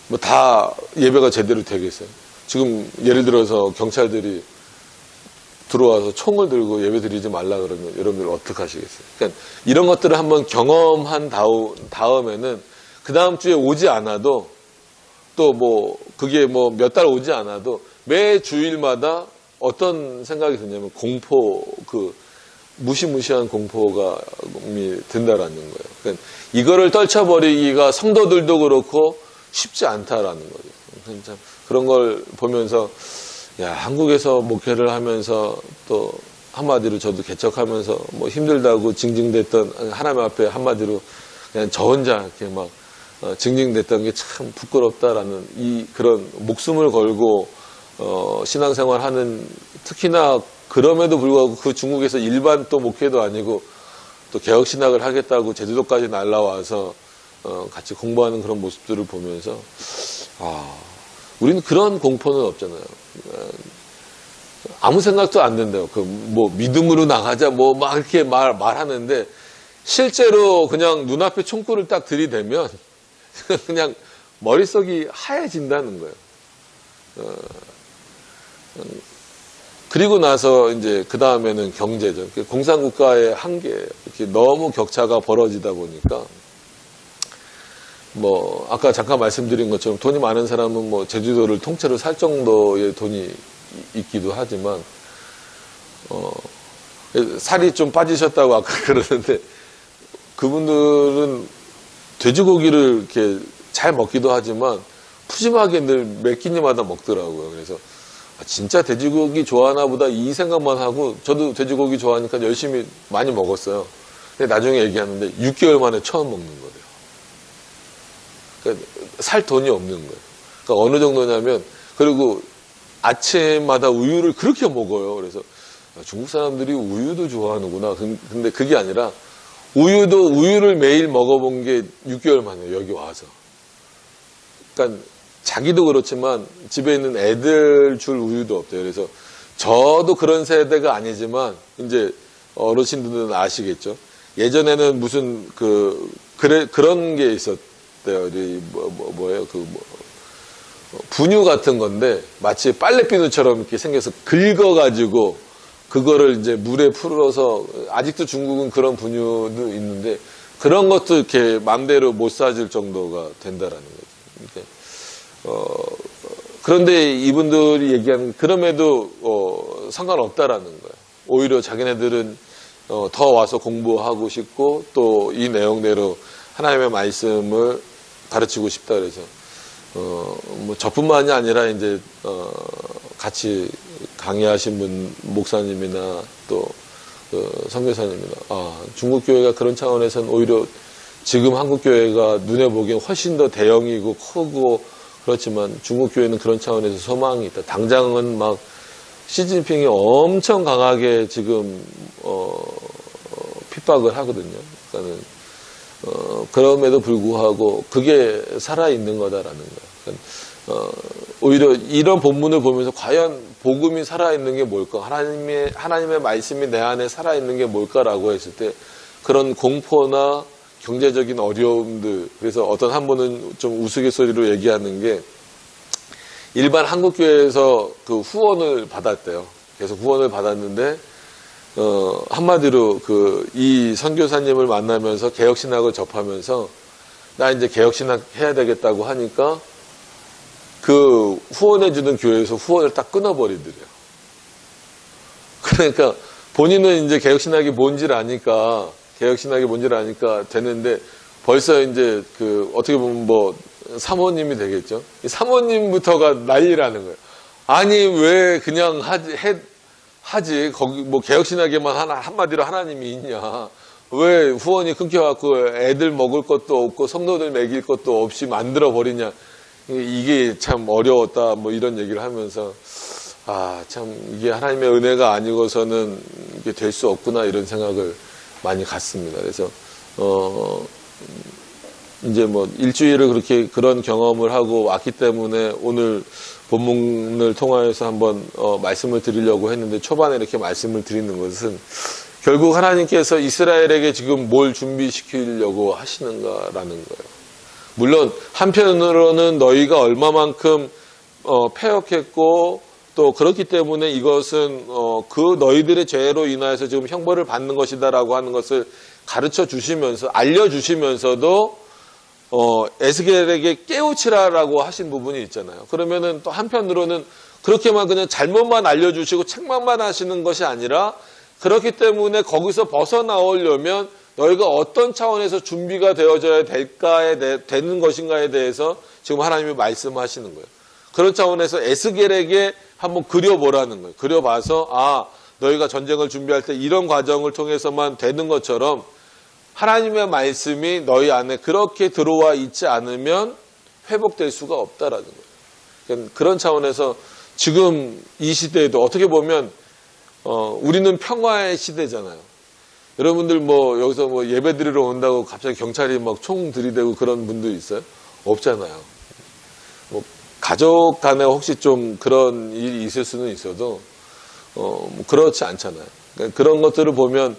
뭐 다 예배가 제대로 되겠어요. 지금 예를 들어서 경찰들이 들어와서 총을 들고 예배 드리지 말라 그러면 여러분들 어떻게 하시겠어요? 그러니까 이런 것들을 한번 경험한 다음에는 그 다음 주에 오지 않아도, 또 뭐 그게 뭐 몇 달 오지 않아도 매 주일마다 어떤 생각이 드냐면 무시무시한 공포가 든다라는 거예요. 그러니까 이거를 떨쳐버리기가 성도들도 그렇고 쉽지 않다라는 거죠. 참 그런 걸 보면서 한국에서 목회를 하면서 또 한마디로 저도 개척하면서 뭐 힘들다고 징징댔던 하나님 앞에 한마디로 그냥 저 혼자 이렇게 막 징징댔던 게 참 부끄럽다라는 그런 목숨을 걸고 신앙생활하는, 특히나 그럼에도 불구하고 그 중국에서 일반 또 목회도 아니고 또 개혁신학을 하겠다고 제주도까지 날라와서 같이 공부하는 그런 모습들을 보면서 우리는 그런 공포는 없잖아요. 아무 생각도 안 든대요. 뭐 믿음으로 나가자 뭐 막 이렇게 말하는데 실제로 그냥 눈앞에 총구를 딱 들이대면 그냥 머릿속이 하얘진다는 거예요. 그리고 나서 이제 그 다음에는 경제죠. 공산국가의 한계, 이렇게 너무 격차가 벌어지다 보니까 뭐 아까 잠깐 말씀드린 것처럼 돈이 많은 사람은 뭐 제주도를 통째로 살 정도의 돈이 있기도 하지만 살이 좀 빠지셨다고 아까 그러는데 그분들은 돼지고기를 이렇게 잘 먹기도 하지만 푸짐하게 늘 몇 끼니마다 먹더라고요. 그래서 진짜 돼지고기 좋아하나 보다 이 생각만 하고, 저도 돼지고기 좋아하니까 열심히 많이 먹었어요. 근데 나중에 얘기하는데 6개월 만에 처음 먹는 거예요. 그러니까 살 돈이 없는 거예요. 그러니까 어느 정도냐면, 그리고 아침마다 우유를 그렇게 먹어요. 그래서 중국 사람들이 우유도 좋아하는구나. 근데 그게 아니라 우유를 매일 먹어본 게 6개월 만에 여기 와서. 그러니까 자기도 그렇지만 집에 있는 애들 줄 우유도 없대요. 그래서 저도 그런 세대가 아니지만 이제 어르신들은 아시겠죠. 예전에는 무슨 그런 게 있대요. 뭐예요? 분유 같은 건데 마치 빨래비누처럼 이렇게 생겨서 긁어가지고 그거를 이제 물에 풀어서 아직도 중국은 그런 분유도 있는데 그런 것도 이렇게 맘대로 못 사줄 정도가 된다라는 거죠. 그런데 이분들이 얘기하는 그럼에도 상관없다라는 거예요. 오히려 자기네들은 더 와서 공부하고 싶고 또 이 내용대로 하나님의 말씀을 가르치고 싶다 그래서 뭐 저뿐만이 아니라 이제 같이 강의하신 목사님이나 또 선교사님이나 중국 교회가 그런 차원에서는 오히려 지금 한국 교회가 눈에 보기엔 훨씬 더 대형이고 크고 그렇지만 중국 교회는 그런 차원에서 소망이 있다. 당장은 막 시진핑이 엄청 강하게 지금 핍박을 하거든요. 그러니까는 그럼에도 불구하고 그게 살아 있는 거다라는 거예요. 그러니까 오히려 이런 본문을 보면서 과연 복음이 살아 있는 게 뭘까? 하나님의 말씀이 내 안에 살아 있는 게 뭘까라고 했을 때 그런 공포나 경제적인 어려움들, 그래서 어떤 한 분은 좀 우스갯소리로 얘기하는 게 일반 한국교회에서 그 후원을 받았대요. 그래서 후원을 받았는데 한마디로 이 선교사님을 만나면서 개혁신학을 접하면서 나 이제 개혁신학 해야 되겠다고 하니까 그 후원해주는 교회에서 후원을 딱 끊어버리더래요. 그러니까 본인은 이제 개혁신학이 뭔지를 아니까 되는데 벌써 이제 어떻게 보면 뭐 사모님이 되겠죠. 이 사모님부터가 난리라는 거예요. 아니 왜 그냥 하지 거기 뭐 개혁신학에만 한마디로 하나님이 있냐. 왜 후원이 끊겨갖고 애들 먹을 것도 없고 성도들 먹일 것도 없이 만들어 버리냐. 이게 참 어려웠다 뭐 이런 얘기를 하면서 참 이게 하나님의 은혜가 아니고서는 이게 될 수 없구나 이런 생각을 많이 갖습니다. 그래서 이제 뭐 일주일을 그런 경험을 하고 왔기 때문에 오늘 본문을 통하여서 한번 말씀을 드리려고 했는데 초반에 이렇게 말씀을 드리는 것은 결국 하나님께서 이스라엘에게 지금 뭘 준비시키려고 하시는가라는 거예요. 물론 한편으로는 너희가 얼마만큼 패역했고 또 그렇기 때문에 이것은 그 너희들의 죄로 인하여서 지금 형벌을 받는 것이다라고 하는 것을 가르쳐 주시면서 알려주시면서도 에스겔에게 깨우치라라고 하신 부분이 있잖아요. 그러면은 또 한편으로는 그렇게만 그냥 잘못만 알려주시고 책망만 하시는 것이 아니라 그렇기 때문에 거기서 벗어나오려면 너희가 어떤 차원에서 준비가 되어져야 되는 것인가에 대해서 지금 하나님이 말씀하시는 거예요. 그런 차원에서 에스겔에게 한번 그려보라는 거예요. 그려봐서 너희가 전쟁을 준비할 때 이런 과정을 통해서만 되는 것처럼 하나님의 말씀이 너희 안에 그렇게 들어와 있지 않으면 회복될 수가 없다라는 거예요. 그런 차원에서 지금 이 시대에도 어떻게 보면 우리는 평화의 시대잖아요. 여러분들 뭐 여기서 뭐 예배 드리러 온다고 갑자기 경찰이 막 총 들이대고 그런 분도 있어요? 없잖아요. 뭐 가족 간에 혹시 좀 그런 일이 있을 수는 있어도 뭐 그렇지 않잖아요. 그러니까 그런 것들을 보면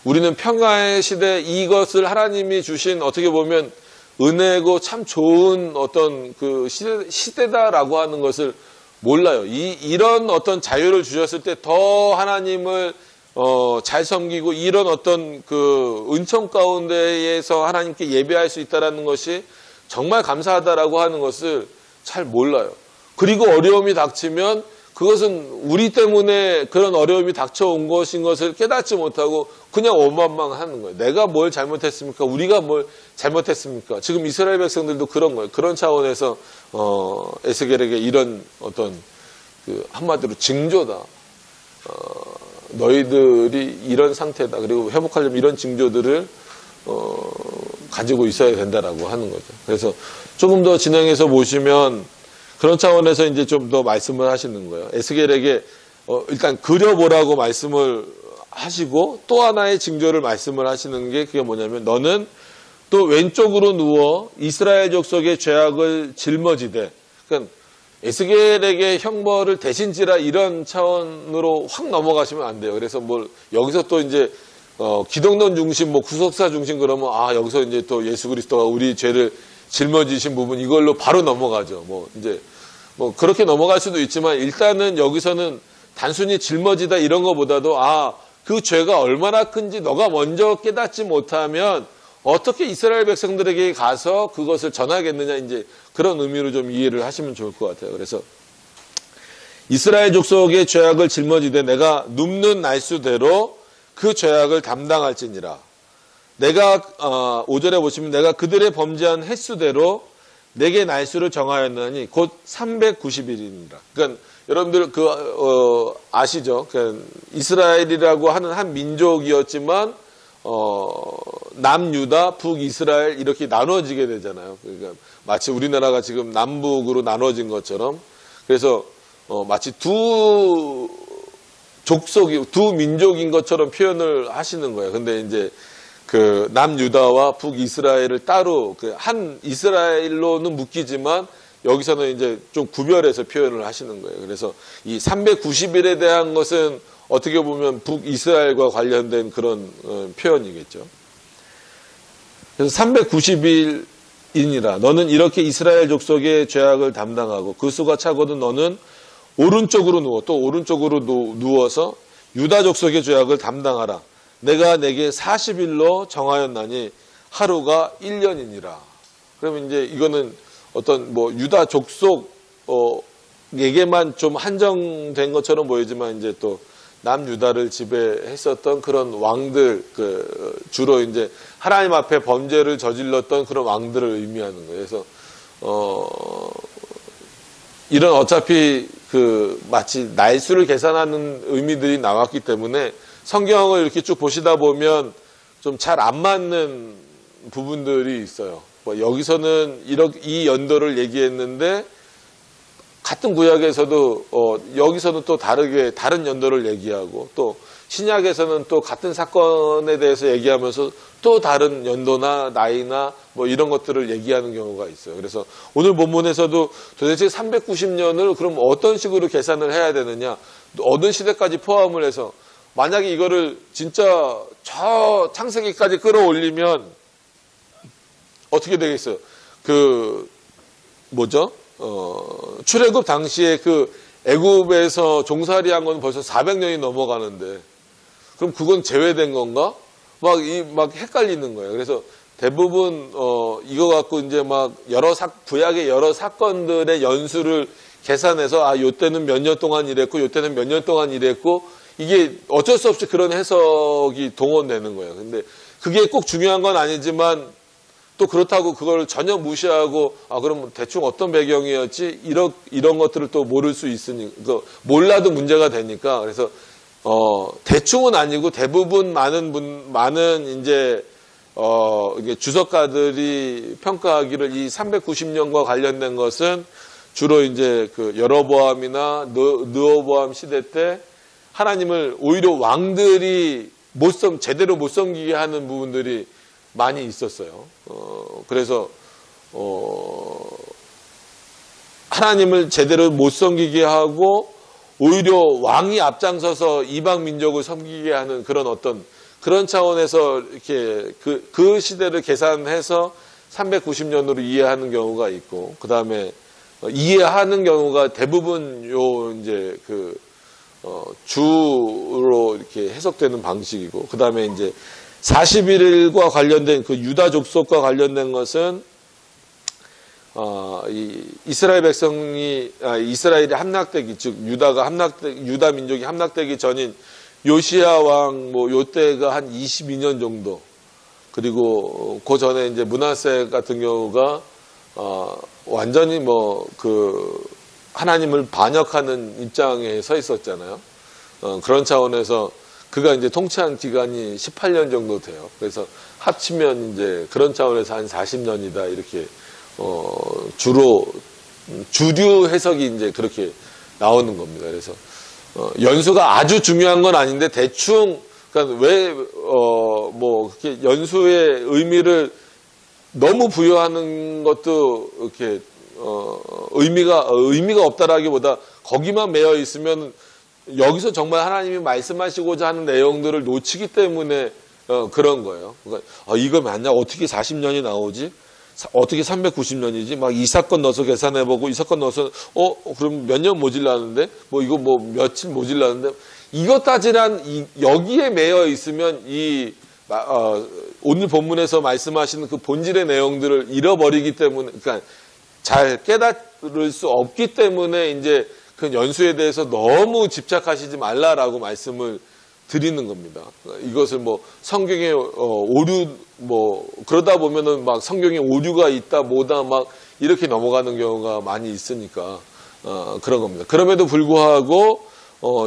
우리는 평화의 시대 이것을 하나님이 주신 어떻게 보면 은혜고 참 좋은 어떤 그 시대다라고 하는 것을 몰라요. 이런 어떤 자유를 주셨을 때 더 하나님을 잘 섬기고 이런 어떤 그 은총 가운데에서 하나님께 예배할 수 있다라는 것이 정말 감사하다라고 하는 것을 잘 몰라요. 그리고 어려움이 닥치면 그것은 우리 때문에 그런 어려움이 닥쳐온 것인 것을 깨닫지 못하고 그냥 원망하는 거예요. 내가 뭘 잘못했습니까? 우리가 뭘 잘못했습니까? 지금 이스라엘 백성들도 그런 거예요. 그런 차원에서 에스겔에게 이런 어떤 그 한마디로 징조다. 너희들이 이런 상태다. 그리고 회복하려면 이런 징조들을 가지고 있어야 된다라고 하는 거죠. 그래서 조금 더 진행해서 보시면 그런 차원에서 이제 좀 더 말씀을 하시는 거예요. 에스겔에게 일단 그려보라고 말씀을 하시고 또 하나의 징조를 말씀을 하시는 게 그게 뭐냐면 너는 또 왼쪽으로 누워 이스라엘 족속의 죄악을 짊어지되 그러니까 에스겔에게 형벌을 대신 지라 이런 차원으로 확 넘어가시면 안 돼요. 그래서 뭘 여기서 또 이제 기독론 중심, 뭐 구속사 중심 그러면 여기서 이제 또 예수 그리스도가 우리 죄를 짊어지신 부분 이걸로 바로 넘어가죠. 뭐 그렇게 넘어갈 수도 있지만 일단은 여기서는 단순히 짊어지다 이런 것보다도 그 죄가 얼마나 큰지 너가 먼저 깨닫지 못하면 어떻게 이스라엘 백성들에게 가서 그것을 전하겠느냐, 이제 그런 의미로 좀 이해를 하시면 좋을 것 같아요. 그래서 이스라엘 족속의 죄악을 짊어지되 내가 눕는 날수대로 그 죄악을 담당할지니라. 내가 5절에 보시면 내가 그들의 범죄한 횟수대로 내게 날수를 정하였나니 곧 390일이니라. 그러니까 여러분들 아시죠? 그러니까 이스라엘이라고 하는 한 민족이었지만 남유다, 북이스라엘 이렇게 나눠지게 되잖아요. 그러니까 마치 우리나라가 지금 남북으로 나눠진 것처럼, 그래서 마치 두 민족인 것처럼 표현을 하시는 거예요. 근데 이제 그 남유다와 북이스라엘을 따로 한 이스라엘로는 묶이지만 여기서는 이제 좀 구별해서 표현을 하시는 거예요. 그래서 이 390일에 대한 것은 어떻게 보면 북이스라엘과 관련된 그런 표현이겠죠. 그래서 390일이니라. 너는 이렇게 이스라엘 족속의 죄악을 담당하고 그 수가 차거든 너는 오른쪽으로 또 오른쪽으로 누워서 유다 족속의 죄악을 담당하라. 내가 내게 40일로 정하였나니 하루가 1년이니라. 그러면 이제 이거는 어떤 유다 족속에게만 좀 한정된 것처럼 보이지만 이제 또 남유다를 지배했었던 그런 왕들, 주로 이제 하나님 앞에 범죄를 저질렀던 그런 왕들을 의미하는 거예요. 그래서 이런 어차피 마치 날수를 계산하는 의미들이 나왔기 때문에 성경을 이렇게 쭉 보시다 보면 좀 잘 안 맞는 부분들이 있어요. 여기서는 이 연도를 얘기했는데 같은 구약에서도 여기서는 또 다른 연도를 얘기하고, 또 신약에서는 또 같은 사건에 대해서 얘기하면서 또 다른 연도나 나이나 이런 것들을 얘기하는 경우가 있어요. 그래서 오늘 본문에서도 도대체 390년을 그럼 어떤 식으로 계산을 해야 되느냐, 어느 시대까지 포함을 해서 만약에 이거를 진짜 저 창세기까지 끌어올리면 어떻게 되겠어요? 출애굽 당시에 애굽에서 종살이 한 건 벌써 400년이 넘어가는데, 그럼 그건 제외된 건가? 막 헷갈리는 거예요. 그래서 대부분, 이거 갖고 이제 구약의 여러 사건들의 연수를 계산해서, 요때는 몇 년 동안 이랬고, 요때는 몇 년 동안 이랬고, 이게 어쩔 수 없이 그런 해석이 동원되는 거예요. 근데 그게 꼭 중요한 건 아니지만, 또 그렇다고 그걸 전혀 무시하고 그럼 대충 어떤 배경이었지 이런 것들을 또 모를 수 있으니 몰라도 문제가 되니까, 그래서 대충은 아니고 대부분 많은 이제 이게 주석가들이 평가하기를 이 390년과 관련된 것은 주로 이제 여로보암이나 느호보암 시대 때 하나님을 오히려 왕들이 제대로 못 섬기게 하는 부분들이 많이 있었어요. 그래서 하나님을 제대로 못 섬기게 하고 오히려 왕이 앞장서서 이방 민족을 섬기게 하는 그런 차원에서 이렇게 그 시대를 계산해서 390년으로 이해하는 경우가 있고, 그 다음에 이해하는 경우가 대부분 이제 주로 이렇게 해석되는 방식이고, 그 다음에 이제 41일과 관련된 유다 족속과 관련된 것은 이스라엘 백성이 이스라엘이 함락되기, 즉 유다 민족이 함락되기 전인 요시야 왕 요때가 한 22년 정도, 그리고 그 전에 이제 므낫세 같은 경우가 완전히 하나님을 반역하는 입장에 서 있었잖아요. 그런 차원에서 그가 이제 통치한 기간이 18년 정도 돼요. 그래서 합치면 이제 그런 차원에서 한 40년이다 이렇게 주류 해석이 이제 그렇게 나오는 겁니다. 그래서 연수가 아주 중요한 건 아닌데 대충, 그러니까 그렇게 연수의 의미를 너무 부여하는 것도 이렇게 의미가 없다라기보다 거기만 매여 있으면 여기서 정말 하나님이 말씀하시고자 하는 내용들을 놓치기 때문에 그런 거예요. 그러니까 이거 맞냐? 어떻게 40년이 나오지? 어떻게 390년이지? 막 이 사건 넣어서 계산해보고 이 사건 넣어서 그럼 몇 년 모질라는데? 뭐 이거 뭐 며칠 모질라는데? 이것 따지란 여기에 매여 있으면 오늘 본문에서 말씀하시는 그 본질의 내용들을 잃어버리기 때문에, 그러니까 잘 깨달을 수 없기 때문에 이제 그 연수에 대해서 너무 집착하시지 말라라고 말씀을 드리는 겁니다. 이것을 뭐 성경에 오류 뭐 그러다 보면은 막 성경에 오류가 있다 뭐다 막 이렇게 넘어가는 경우가 많이 있으니까 그런 겁니다. 그럼에도 불구하고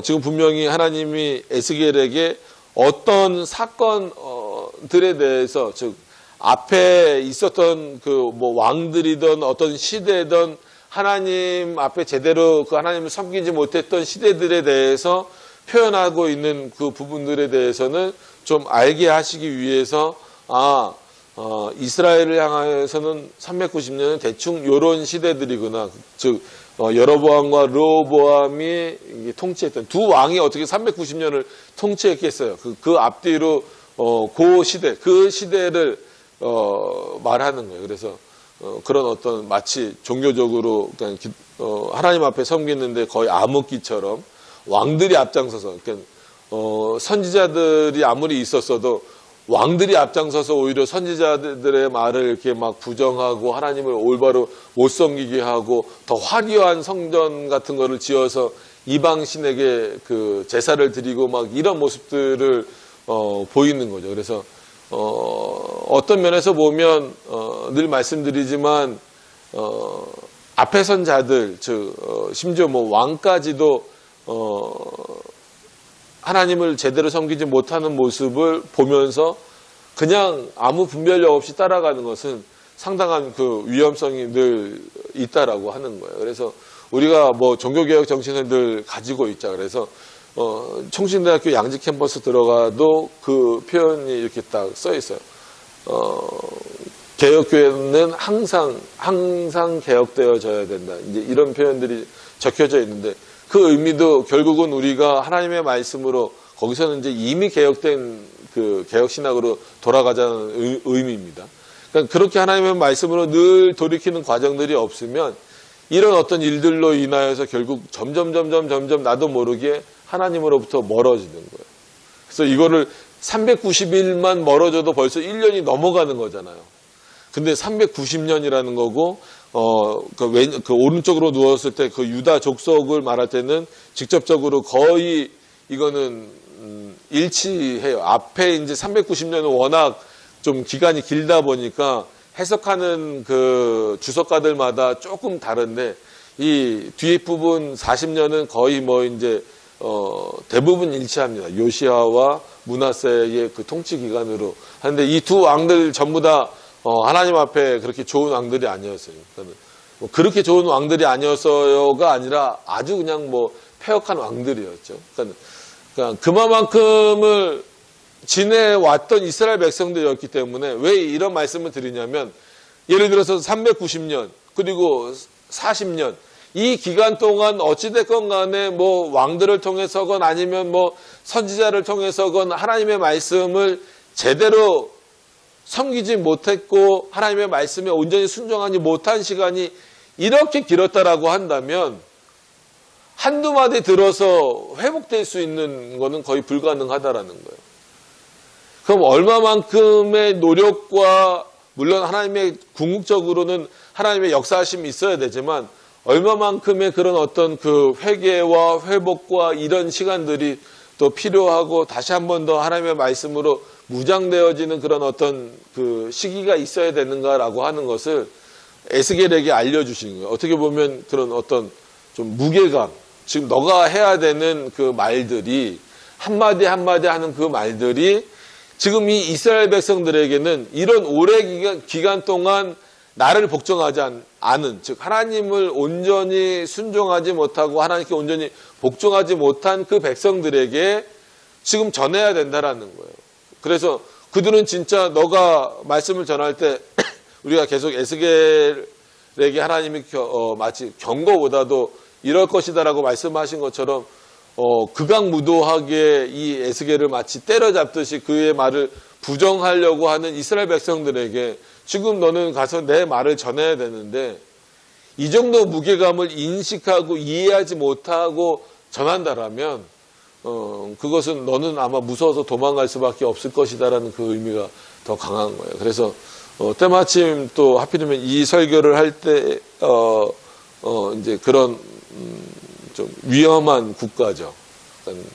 지금 분명히 하나님이 에스겔에게 어떤 사건들에 대해서, 즉 앞에 있었던 그 뭐 왕들이든 어떤 시대든 하나님 앞에 제대로 그 하나님을 섬기지 못했던 시대들에 대해서 표현하고 있는 그 부분들에 대해서는 좀 알게 하시기 위해서 이스라엘을 향하여서는 390년은 대충 요런 시대들이구나. 즉 여로보암과 르호보암이 통치했던 두 왕이 어떻게 390년을 통치했겠어요. 그 앞뒤로 그 시대를 말하는 거예요. 그래서 그런 어떤 마치 종교적으로 그냥 하나님 앞에 섬기는데 거의 암흑기처럼 왕들이 앞장서서, 그러니까 선지자들이 아무리 있었어도 왕들이 앞장서서 오히려 선지자들의 말을 이렇게 막 부정하고 하나님을 올바로 못 섬기게 하고 더 화려한 성전 같은 거를 지어서 이방 신에게 그 제사를 드리고 막 이런 모습들을 보이는 거죠. 그래서 어떤 면에서 보면 늘 말씀드리지만 앞에 선 자들, 즉 심지어 뭐 왕까지도 하나님을 제대로 섬기지 못하는 모습을 보면서 그냥 아무 분별력 없이 따라가는 것은 상당한 그 위험성이 늘 있다라고 하는 거예요. 그래서 우리가 뭐 종교개혁 정신을 늘 가지고 있자. 그래서 총신대학교 양지 캠퍼스 들어가도 그 표현이 이렇게 딱 써 있어요. 개혁교회는 항상 개혁되어져야 된다. 이제 이런 표현들이 적혀져 있는데 그 의미도 결국은 우리가 하나님의 말씀으로 거기서는 이제 이미 개혁된 그 개혁신학으로 돌아가자는 의미입니다. 그러니까 그렇게 하나님의 말씀으로 늘 돌이키는 과정들이 없으면 이런 어떤 일들로 인하여서 결국 점점 나도 모르게 하나님으로부터 멀어지는 거예요. 그래서 이거를 390일만 멀어져도 벌써 1년이 넘어가는 거잖아요. 근데 390년이라는 거고 그 오른쪽으로 누웠을 때 그 유다 족속을 말할 때는 직접적으로 거의 이거는 일치해요. 앞에 이제 390년은 워낙 좀 기간이 길다 보니까 해석하는 그 주석가들마다 조금 다른데 이 뒤에 부분 40년은 거의 뭐 이제 대부분 일치합니다. 요시아와 므낫세의 그 통치 기간으로 하는데 이 두 왕들 전부 다 하나님 앞에 그렇게 좋은 왕들이 아니었어요. 그러니까 뭐 그렇게 좋은 왕들이 아니었어요가 아니라 아주 그냥 뭐 패역한 왕들이었죠. 그러니까 그만큼을 지내왔던 이스라엘 백성들이었기 때문에 왜 이런 말씀을 드리냐면 예를 들어서 390년 그리고 40년 이 기간 동안 어찌됐건 간에 뭐 왕들을 통해서건 아니면 뭐 선지자를 통해서건 하나님의 말씀을 제대로 섬기지 못했고 하나님의 말씀에 온전히 순종하지 못한 시간이 이렇게 길었다라고 한다면 한두 마디 들어서 회복될 수 있는 것은 거의 불가능하다라는 거예요. 그럼 얼마만큼의 노력과 물론 하나님의 궁극적으로는 하나님의 역사하심이 있어야 되지만 얼마만큼의 그런 어떤 그 회개와 회복과 이런 시간들이 또 필요하고 다시 한 번 더 하나님의 말씀으로 무장되어지는 그런 어떤 그 시기가 있어야 되는가라고 하는 것을 에스겔에게 알려주시는 거예요. 어떻게 보면 그런 어떤 좀 무게감, 지금 너가 해야 되는 그 말들이 한마디 하는 그 말들이 지금 이 이스라엘 백성들에게는 이런 오래 기간 동안 나를 복종하지 않은, 즉 하나님을 온전히 순종하지 못하고 하나님께 온전히 복종하지 못한 그 백성들에게 지금 전해야 된다라는 거예요. 그래서 그들은 진짜 너가 말씀을 전할 때 우리가 계속 에스겔에게 하나님이 마치 경고보다도 이럴 것이다라고 말씀하신 것처럼 극악무도하게 이 에스겔을 마치 때려잡듯이 그의 말을 부정하려고 하는 이스라엘 백성들에게 지금 너는 가서 내 말을 전해야 되는데 이 정도 무게감을 인식하고 이해하지 못하고 전한다라면 그것은 너는 아마 무서워서 도망갈 수밖에 없을 것이다라는 그 의미가 더 강한 거예요. 그래서 때마침 또 하필이면 이 설교를 할 때 이제 그런 좀 위험한 국가죠. 그러니까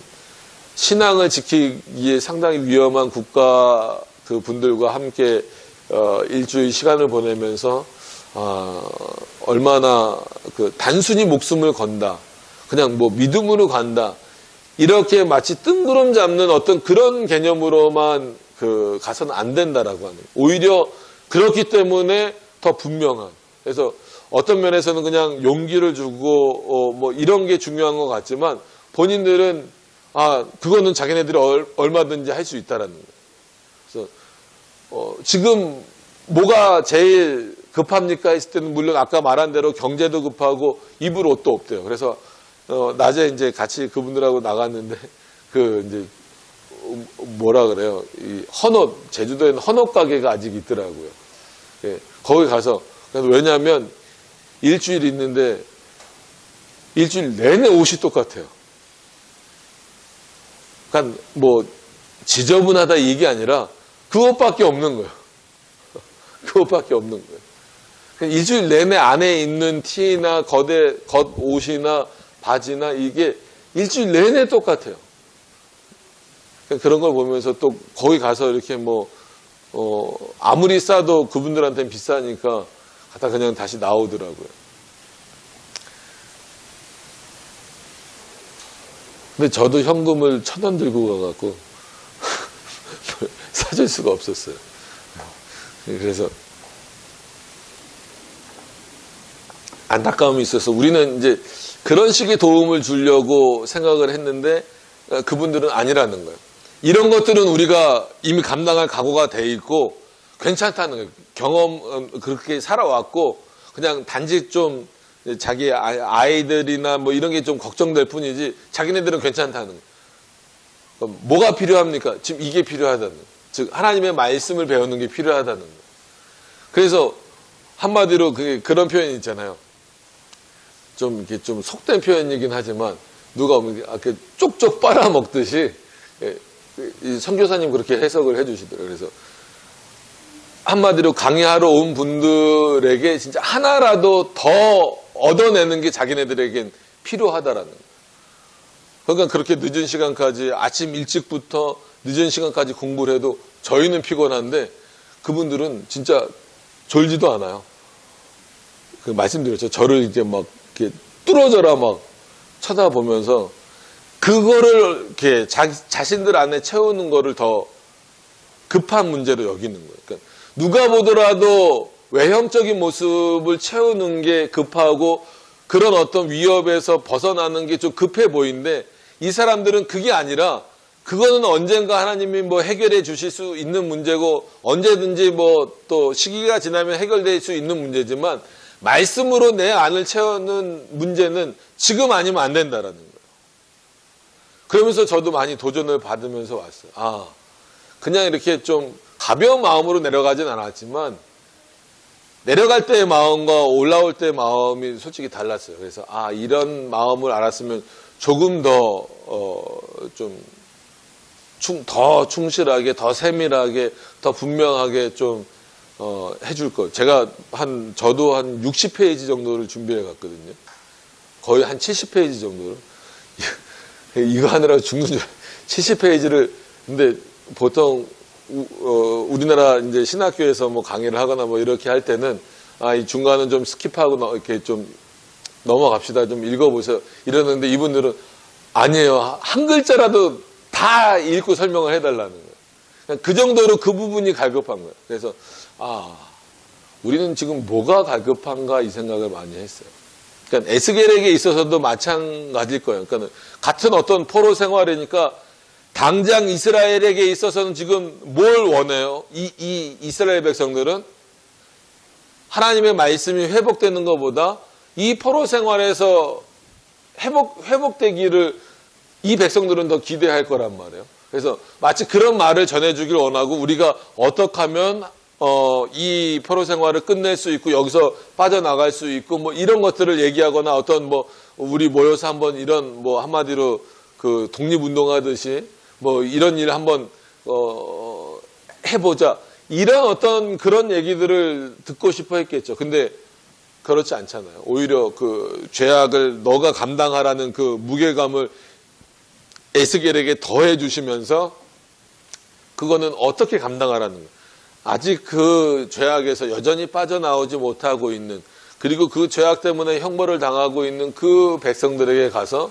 신앙을 지키기에 상당히 위험한 국가 그 분들과 함께 일주일 시간을 보내면서 얼마나 그 단순히 목숨을 건다, 그냥 뭐 믿음으로 간다, 이렇게 마치 뜬구름 잡는 어떤 그런 개념으로만 그 가서는 안 된다라고 하는. 오히려 그렇기 때문에 더 분명한. 그래서 어떤 면에서는 그냥 용기를 주고 뭐 이런 게 중요한 것 같지만 본인들은 그거는 자기네들이 얼마든지 할 수 있다라는 거예요. 그래서 지금 뭐가 제일 급합니까 했을 때는 물론 아까 말한 대로 경제도 급하고 입을 옷도 없대요. 그래서 낮에 이제 같이 그분들하고 나갔는데 그 이제 뭐라 그래요? 이 헌옷, 제주도에는 헌옷 가게가 아직 있더라고요. 예, 거기 가서 왜냐하면 일주일 있는데 일주일 내내 옷이 똑같아요. 그러니까 뭐 지저분하다 이게 아니라 그 옷밖에 없는 거예요. 그 옷밖에 없는 거예요. 그러니까 일주일 내내 안에 입는 티나 겉옷이나 바지나 이게 일주일 내내 똑같아요. 그러니까 그런 걸 보면서 또 거기 가서 이렇게 뭐 아무리 싸도 그분들한테는 비싸니까 갖다 그냥 다시 나오더라고요. 근데 저도 현금을 1,000원 들고 가갖고 사줄 수가 없었어요. 그래서 안타까움이 있어서 우리는 이제 그런 식의 도움을 주려고 생각을 했는데 그분들은 아니라는 거예요. 이런 것들은 우리가 이미 감당할 각오가 돼 있고 괜찮다는 거예요. 경험 그렇게 살아왔고 그냥 단지 좀 자기 아이들이나 뭐 이런 게 좀 걱정될 뿐이지 자기네들은 괜찮다는 거예요. 뭐가 필요합니까? 지금 이게 필요하다는 거예요. 즉 하나님의 말씀을 배우는 게 필요하다는 거예요. 그래서 한마디로 그런 표현이 있잖아요. 좀 이렇게 좀 속된 표현이긴 하지만 누가 이렇게 쪽쪽 빨아먹듯이 이 선교사님 그렇게 해석을 해주시더라고요. 그래서 한마디로 강의하러 온 분들에게 진짜 하나라도 더 얻어내는 게 자기네들에겐 필요하다라는 거예요. 그러니까 그렇게 늦은 시간까지 아침 일찍부터 늦은 시간까지 공부를 해도 저희는 피곤한데 그분들은 진짜 졸지도 않아요. 그 말씀드렸죠. 저를 이제 막 이렇게 뚫어져라 막 쳐다보면서 그거를 이렇게 자신들 안에 채우는 거를 더 급한 문제로 여기는 거예요. 그러니까 누가 보더라도 외형적인 모습을 채우는 게 급하고 그런 어떤 위협에서 벗어나는 게 좀 급해 보이는데 이 사람들은 그게 아니라 그거는 언젠가 하나님이 뭐 해결해 주실 수 있는 문제고 언제든지 뭐 또 시기가 지나면 해결될 수 있는 문제지만 말씀으로 내 안을 채우는 문제는 지금 아니면 안 된다라는 거예요. 그러면서 저도 많이 도전을 받으면서 왔어요. 그냥 이렇게 좀 가벼운 마음으로 내려가진 않았지만 내려갈 때의 마음과 올라올 때의 마음이 솔직히 달랐어요. 그래서 이런 마음을 알았으면 조금 더 더 충실하게, 더 세밀하게, 더 분명하게 좀 해줄 것. 저도 한 60페이지 정도를 준비해 갔거든요. 거의 한 70페이지 정도를. 이거 하느라고 죽는 줄 70페이지를. 근데 보통 우리나라 이제 신학교에서 뭐 강의를 하거나 뭐 이렇게 할 때는 이 중간은 좀 스킵하고 이렇게 좀 넘어갑시다. 좀 읽어보세요. 이러는데 이분들은 아니에요. 한 글자라도 다 읽고 설명을 해달라는 거예요. 그 정도로 그 부분이 갈급한 거예요. 그래서 우리는 지금 뭐가 갈급한가 이 생각을 많이 했어요. 그러니까 에스겔에게 있어서도 마찬가지일 거예요. 그러니까 같은 어떤 포로 생활이니까 당장 이스라엘에게 있어서는 지금 뭘 원해요? 이 이스라엘 백성들은 하나님의 말씀이 회복되는 것보다 이 포로 생활에서 회복되기를 이 백성들은 더 기대할 거란 말이에요. 그래서 마치 그런 말을 전해주길 원하고 우리가 어떻게 하면 이 포로 생활을 끝낼 수 있고 여기서 빠져나갈 수 있고 뭐 이런 것들을 얘기하거나 어떤 뭐 우리 모여서 한번 이런 뭐 한마디로 그 독립운동하듯이 뭐 이런 일 한번 해보자 이런 어떤 그런 얘기들을 듣고 싶어 했겠죠. 근데 그렇지 않잖아요. 오히려 그 죄악을 너가 감당하라는 그 무게감을 에스겔에게 더해 주시면서 그거는 어떻게 감당하라는 거예요. 아직 그 죄악에서 여전히 빠져나오지 못하고 있는 그리고 그 죄악 때문에 형벌을 당하고 있는 그 백성들에게 가서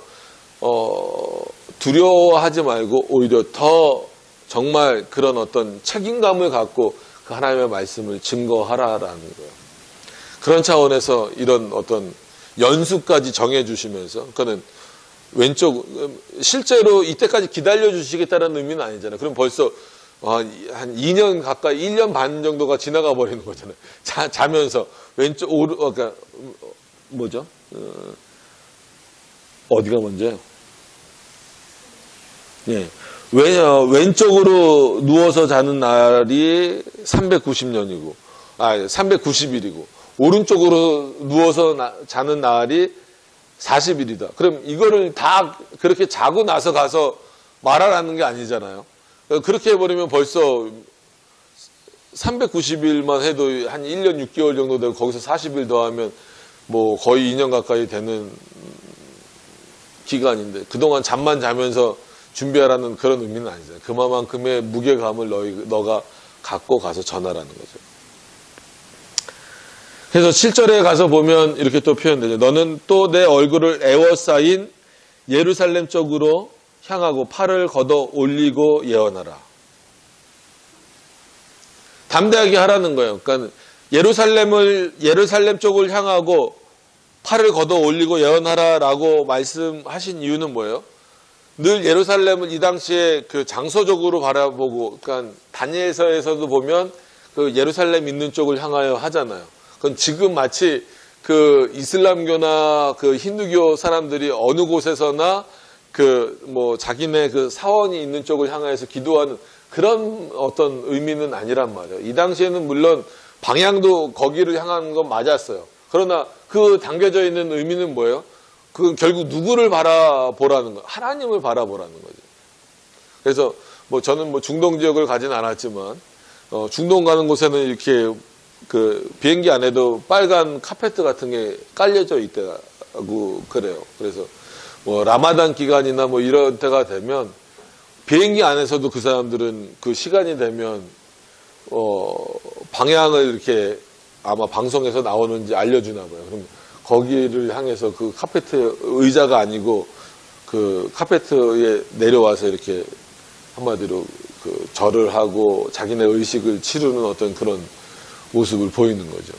두려워하지 말고 오히려 더 정말 그런 어떤 책임감을 갖고 그 하나님의 말씀을 증거하라라는 거예요. 그런 차원에서 이런 어떤 연수까지 정해주시면서 그거는 왼쪽 실제로 이때까지 기다려주시겠다는 의미는 아니잖아요. 그럼 벌써 한 2년 가까이 1년 반 정도가 지나가 버리는 거잖아요. 자면서 왼쪽 그러니까 뭐죠? 어디가 먼저요? 예. 왼쪽으로 누워서 자는 날이 390년이고 390일이고 오른쪽으로 누워서 자는 날이 40일이다. 그럼 이거를 다 그렇게 자고 나서 가서 말하라는 게 아니잖아요. 그렇게 해버리면 벌써 390일만 해도 한 1년 6개월 정도 되고 거기서 40일 더하면 뭐 거의 2년 가까이 되는 기간인데 그동안 잠만 자면서 준비하라는 그런 의미는 아니잖아요. 그만큼의 무게감을 너가 갖고 가서 전하라는 거죠. 그래서 7절에 가서 보면 이렇게 또 표현되죠. 너는 또 내 얼굴을 에워싸인 예루살렘 쪽으로 향하고 팔을 걷어 올리고 예언하라. 담대하게 하라는 거예요. 그러니까 예루살렘 쪽을 향하고 팔을 걷어 올리고 예언하라라고 말씀하신 이유는 뭐예요? 늘 예루살렘을 이 당시에 그 장소적으로 바라보고, 그러니까 다니엘서에서도 보면 그 예루살렘 있는 쪽을 향하여 하잖아요. 그건 지금 마치 그 이슬람교나 그 힌두교 사람들이 어느 곳에서나 그 뭐 자기네 그 사원이 있는 쪽을 향해서 기도하는 그런 어떤 의미는 아니란 말이에요. 이 당시에는 물론 방향도 거기를 향하는 건 맞았어요. 그러나 그 담겨져 있는 의미는 뭐예요? 그 결국 누구를 바라보라는 거예요? 하나님을 바라보라는 거죠. 그래서 뭐 저는 뭐 중동 지역을 가진 않았지만 중동 가는 곳에는 이렇게 그 비행기 안에도 빨간 카페트 같은 게 깔려져 있다고 그래요. 그래서 뭐 라마단 기간이나 뭐 이런 때가 되면 비행기 안에서도 그 사람들은 그 시간이 되면 방향을 이렇게 아마 방송에서 나오는지 알려주나 봐요. 그럼 거기를 향해서 그 카페트 의자가 아니고 그 카페트에 내려와서 이렇게 한마디로 그 절을 하고 자기네 의식을 치르는 어떤 그런 모습을 보이는 거죠.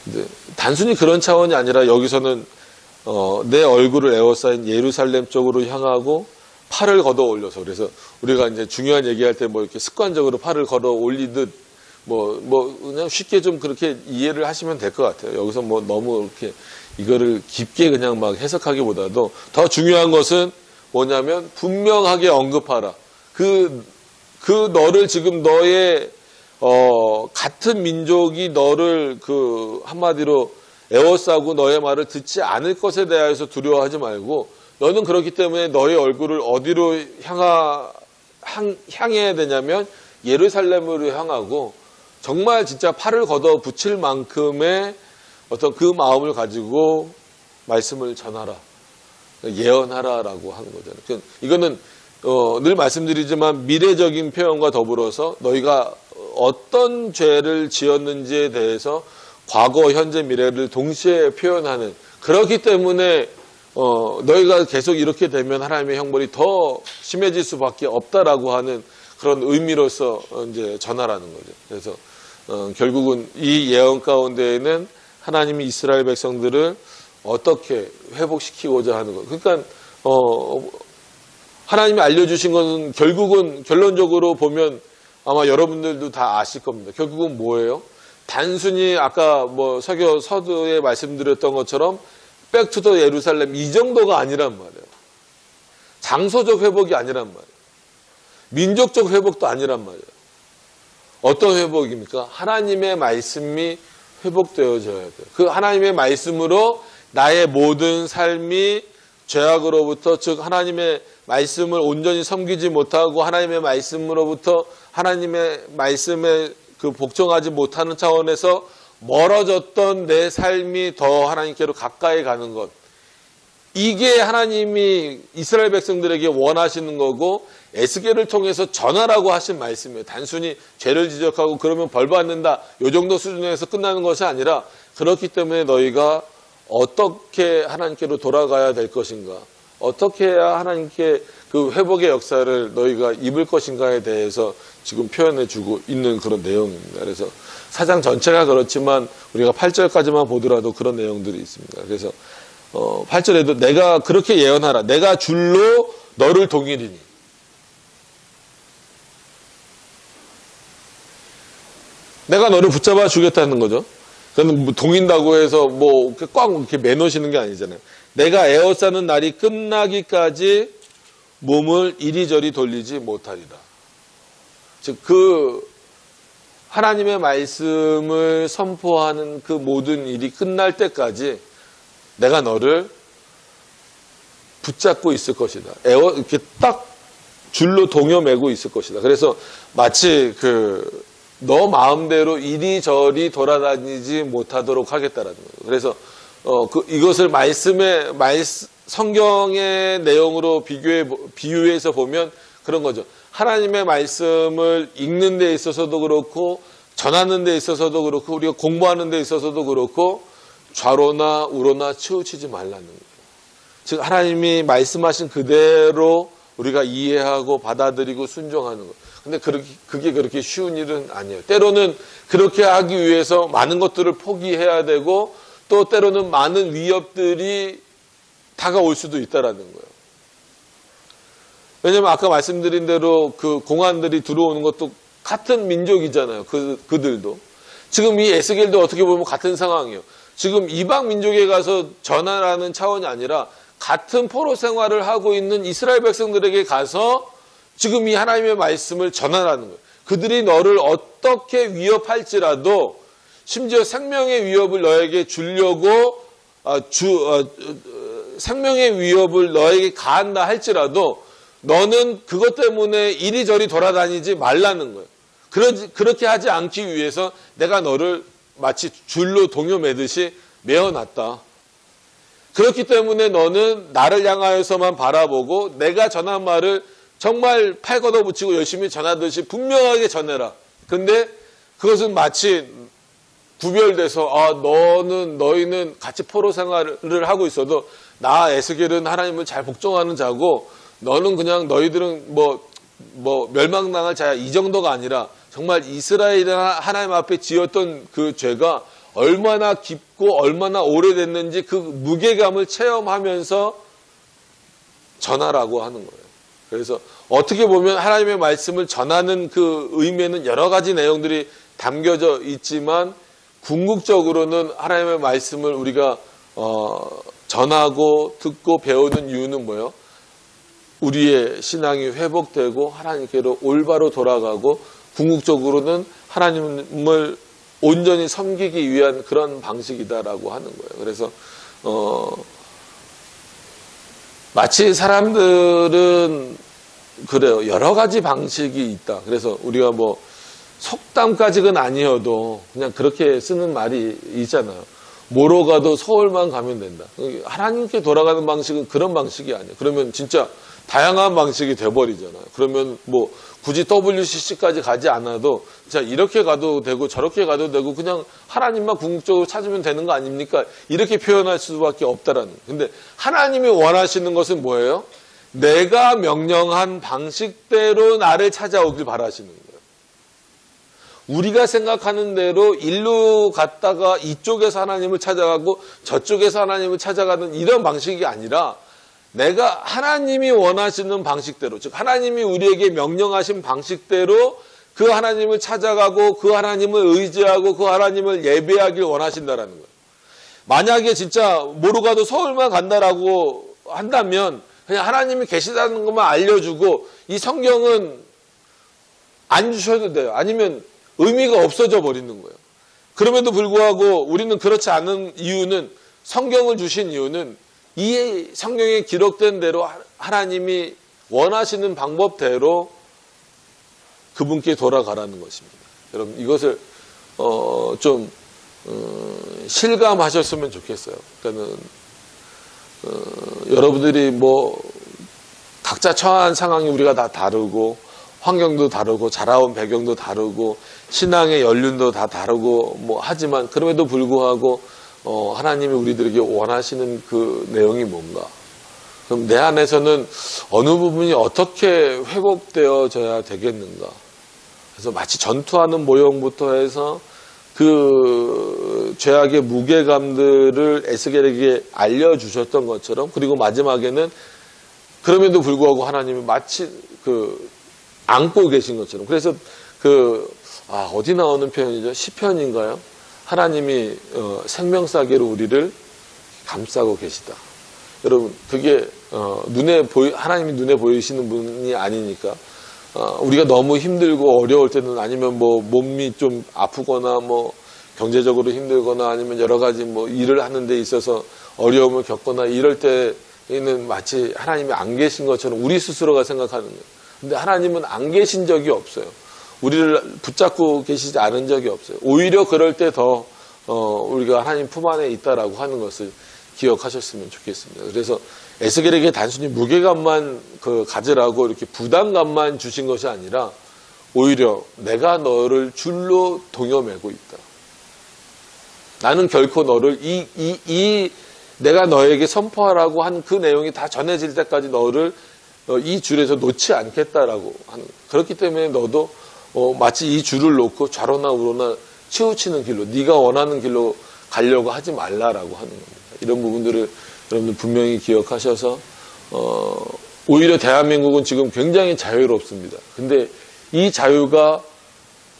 근데 단순히 그런 차원이 아니라 여기서는 내 얼굴을 에워싸인 예루살렘 쪽으로 향하고 팔을 걷어 올려서, 그래서 우리가 이제 중요한 얘기할 때 뭐 이렇게 습관적으로 팔을 걸어 올리듯 뭐 그냥 쉽게 좀 그렇게 이해를 하시면 될 것 같아요. 여기서 뭐 너무 이렇게 이거를 깊게 그냥 막 해석하기보다도 더 중요한 것은 뭐냐면 분명하게 언급하라. 그 너를 지금 너의 같은 민족이 너를 그 한마디로 에워싸고 너의 말을 듣지 않을 것에 대해서 두려워하지 말고, 너는 그렇기 때문에 너의 얼굴을 어디로 향해야 되냐면 예루살렘으로 향하고 정말 진짜 팔을 걷어 붙일 만큼의 어떤 그 마음을 가지고 말씀을 전하라, 예언하라라고 하는 거잖아요. 이거는 늘 말씀드리지만 미래적인 표현과 더불어서 너희가 어떤 죄를 지었는지에 대해서 과거, 현재, 미래를 동시에 표현하는, 그렇기 때문에 너희가 계속 이렇게 되면 하나님의 형벌이 더 심해질 수밖에 없다라고 하는 그런 의미로서 이제 전하라는 거죠. 그래서 결국은 이 예언 가운데에는 하나님이 이스라엘 백성들을 어떻게 회복시키고자 하는 것. 그러니까 하나님이 알려주신 것은 결국은 결론적으로 보면 아마 여러분들도 다 아실 겁니다. 결국은 뭐예요? 단순히 아까 뭐 서두에 말씀드렸던 것처럼 백투더 예루살렘 이 정도가 아니란 말이에요. 장소적 회복이 아니란 말이에요. 민족적 회복도 아니란 말이에요. 어떤 회복입니까? 하나님의 말씀이 회복되어져야 돼요. 그 하나님의 말씀으로 나의 모든 삶이 죄악으로부터, 즉 하나님의 말씀을 온전히 섬기지 못하고 하나님의 말씀으로부터 하나님의 말씀에 복종하지 못하는 차원에서 멀어졌던 내 삶이 더 하나님께로 가까이 가는 것. 이게 하나님이 이스라엘 백성들에게 원하시는 거고 에스겔을 통해서 전하라고 하신 말씀이에요. 단순히 죄를 지적하고 그러면 벌 받는다, 이 정도 수준에서 끝나는 것이 아니라, 그렇기 때문에 너희가 어떻게 하나님께로 돌아가야 될 것인가, 어떻게 해야 하나님께 그 회복의 역사를 너희가 입을 것인가에 대해서 지금 표현해 주고 있는 그런 내용입니다. 그래서 4장 전체가 그렇지만 우리가 8절까지만 보더라도 그런 내용들이 있습니다. 그래서 8절에도 내가 그렇게 예언하라. 내가 줄로 너를 동이리니. 내가 너를 붙잡아 주겠다는 거죠. 그건 뭐 동인다고 해서 뭐 꽉 이렇게 매놓으시는 게 아니잖아요. 내가 에워싸는 날이 끝나기까지 몸을 이리저리 돌리지 못하리라. 즉 그 하나님의 말씀을 선포하는 그 모든 일이 끝날 때까지 내가 너를 붙잡고 있을 것이다. 이렇게 딱 줄로 동여매고 있을 것이다. 그래서 마치 너 마음대로 이리저리 돌아다니지 못하도록 하겠다라는 거예요. 그래서 이것을 성경의 내용으로 비유해서 보면 그런 거죠. 하나님의 말씀을 읽는 데 있어서도 그렇고 전하는 데 있어서도 그렇고 우리가 공부하는 데 있어서도 그렇고 좌로나 우로나 치우치지 말라는 거예요. 즉 하나님이 말씀하신 그대로 우리가 이해하고 받아들이고 순종하는 거예요. 근데 그게 그렇게 쉬운 일은 아니에요. 때로는 그렇게 하기 위해서 많은 것들을 포기해야 되고 또 때로는 많은 위협들이 다가올 수도 있다라는 거예요. 왜냐하면 아까 말씀드린 대로 그 공안들이 들어오는 것도 같은 민족이잖아요. 그들도. 지금 이 에스겔도 어떻게 보면 같은 상황이에요. 지금 이방 민족에 가서 전하라는 차원이 아니라 같은 포로 생활을 하고 있는 이스라엘 백성들에게 가서 지금 이 하나님의 말씀을 전하라는 거예요. 그들이 너를 어떻게 위협할지라도 심지어 생명의 위협을 너에게 주려고 생명의 위협을 너에게 가한다 할지라도 너는 그것 때문에 이리저리 돌아다니지 말라는 거예요. 그렇게 하지 않기 위해서 내가 너를 마치 줄로 동요매듯이 메어놨다. 그렇기 때문에 너는 나를 향하여서만 바라보고 내가 전한 말을 정말 팔 걷어붙이고 열심히 전하듯이 분명하게 전해라. 근데 그것은 마치 구별돼서 너희는 같이 포로 생활을 하고 있어도 나 에스겔은 하나님을 잘 복종하는 자고 너는 그냥 너희들은 뭐 멸망당할 자야, 이 정도가 아니라 정말 이스라엘 하나님 앞에 지었던 그 죄가 얼마나 깊고 얼마나 오래됐는지 그 무게감을 체험하면서 전하라고 하는 거예요. 그래서 어떻게 보면 하나님의 말씀을 전하는 그 의미에는 여러 가지 내용들이 담겨져 있지만 궁극적으로는 하나님의 말씀을 우리가 전하고 듣고 배우는 이유는 뭐예요? 우리의 신앙이 회복되고 하나님께로 올바로 돌아가고 궁극적으로는 하나님을 온전히 섬기기 위한 그런 방식이다라고 하는 거예요. 그래서 마치 사람들은 그래요. 여러 가지 방식이 있다. 그래서 우리가 뭐 속담까지는 아니어도 그냥 그렇게 쓰는 말이 있잖아요. 뭐로 가도 서울만 가면 된다. 하나님께 돌아가는 방식은 그런 방식이 아니에요. 그러면 진짜 다양한 방식이 돼버리잖아요. 그러면 뭐 굳이 WCC까지 가지 않아도 자 이렇게 가도 되고 저렇게 가도 되고 그냥 하나님만 궁극적으로 찾으면 되는 거 아닙니까? 이렇게 표현할 수밖에 없다라는 거예요. 근데 하나님이 원하시는 것은 뭐예요? 내가 명령한 방식대로 나를 찾아오길 바라시는 거예요. 우리가 생각하는 대로 일로 갔다가 이쪽에서 하나님을 찾아가고 저쪽에서 하나님을 찾아가는 이런 방식이 아니라 내가 하나님이 원하시는 방식대로, 즉 하나님이 우리에게 명령하신 방식대로 그 하나님을 찾아가고 그 하나님을 의지하고 그 하나님을 예배하길 원하신다라는 거예요. 만약에 진짜 뭐로 가도 서울만 간다라고 한다면 그냥 하나님이 계시다는 것만 알려주고 이 성경은 안 주셔도 돼요. 아니면 의미가 없어져 버리는 거예요. 그럼에도 불구하고 우리는 그렇지 않은 이유는, 성경을 주신 이유는 이 성경에 기록된 대로 하나님이 원하시는 방법대로 그분께 돌아가라는 것입니다. 여러분, 이것을 좀 실감하셨으면 좋겠어요. 그러니까는 여러분들이 뭐 각자 처한 상황이 우리가 다 다르고, 환경도 다르고, 자라온 배경도 다르고, 신앙의 연륜도 다 다르고 뭐 하지만, 그럼에도 불구하고 하나님이 우리들에게 원하시는 그 내용이 뭔가, 그럼 내 안에서는 어느 부분이 어떻게 회복되어져야 되겠는가. 그래서 마치 전투하는 모형부터 해서 그 죄악의 무게감들을 에스겔에게 알려주셨던 것처럼, 그리고 마지막에는 그럼에도 불구하고 하나님이 마치 안고 계신 것처럼. 그래서 어디 나오는 표현이죠? 시편인가요? 하나님이 생명싸개로 우리를 감싸고 계시다. 여러분, 그게 하나님이 눈에 보이시는 분이 아니니까, 우리가 너무 힘들고 어려울 때는, 아니면 뭐 몸이 좀 아프거나 뭐 경제적으로 힘들거나, 아니면 여러 가지 뭐 일을 하는 데 있어서 어려움을 겪거나 이럴 때에는 마치 하나님이 안 계신 것처럼 우리 스스로가 생각하는 거예요. 근데 하나님은 안 계신 적이 없어요. 우리를 붙잡고 계시지 않은 적이 없어요. 오히려 그럴 때 더 우리가 하나님 품 안에 있다라고 하는 것을 기억하셨으면 좋겠습니다. 그래서 에스겔에게 단순히 무게감만 가지라고 이렇게 부담감만 주신 것이 아니라, 오히려 내가 너를 줄로 동여매고 있다. 나는 결코 너를 내가 너에게 선포하라고 한 그 내용이 다 전해질 때까지 너를 이 줄에서 놓지 않겠다라고 하는. 그렇기 때문에 너도 마치 이 줄을 놓고 좌로나 우로나 치우치는 길로, 네가 원하는 길로 가려고 하지 말라라고 하는 겁니다. 이런 부분들을 여러분들 분명히 기억하셔서, 오히려 대한민국은 지금 굉장히 자유롭습니다. 근데 이 자유가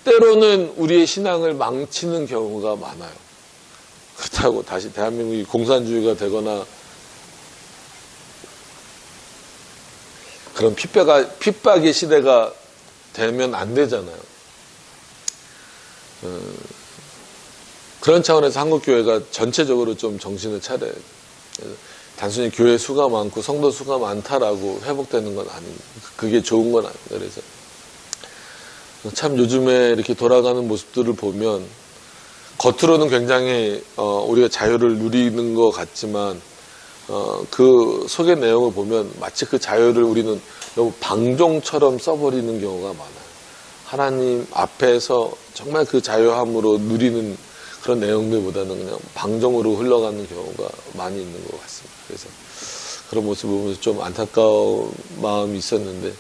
때로는 우리의 신앙을 망치는 경우가 많아요. 그렇다고 다시 대한민국이 공산주의가 되거나 그런 핍박의 시대가 되면 안 되잖아요. 그런 차원에서 한국교회가 전체적으로 좀 정신을 차려야 돼요. 단순히 교회 수가 많고 성도 수가 많다라고 회복되는 건 아닙니다. 그게 좋은 건 아닙니다. 그래서 참 요즘에 이렇게 돌아가는 모습들을 보면, 겉으로는 굉장히 우리가 자유를 누리는 것 같지만, 그 속의 내용을 보면 마치 그 자유를 우리는 너무 방종처럼 써버리는 경우가 많아요. 하나님 앞에서 정말 그 자유함으로 누리는 그런 내용들보다는 그냥 방종으로 흘러가는 경우가 많이 있는 것 같습니다. 그래서 그런 모습을 보면서 좀 안타까운 마음이 있었는데,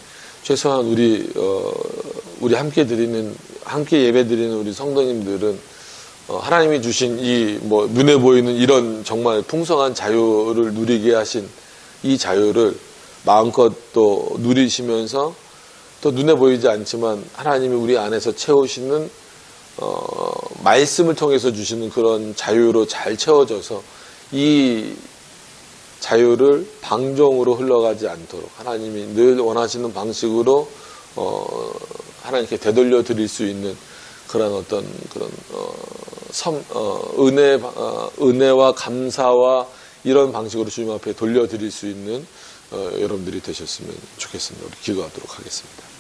최소한 우리 함께 예배 드리는 우리 성도님들은 하나님이 주신 눈에 보이는 이런 정말 풍성한 자유를 누리게 하신 이 자유를 마음껏 또 누리시면서, 또 눈에 보이지 않지만 하나님이 우리 안에서 채우시는 말씀을 통해서 주시는 그런 자유로 잘 채워져서, 이 자유를 방종으로 흘러가지 않도록 하나님이 늘 원하시는 방식으로 하나님께 되돌려 드릴 수 있는 그런 어떤 그런 은혜와 감사와 이런 방식으로 주님 앞에 돌려드릴 수 있는 여러분들이 되셨으면 좋겠습니다. 우리 기도하도록 하겠습니다.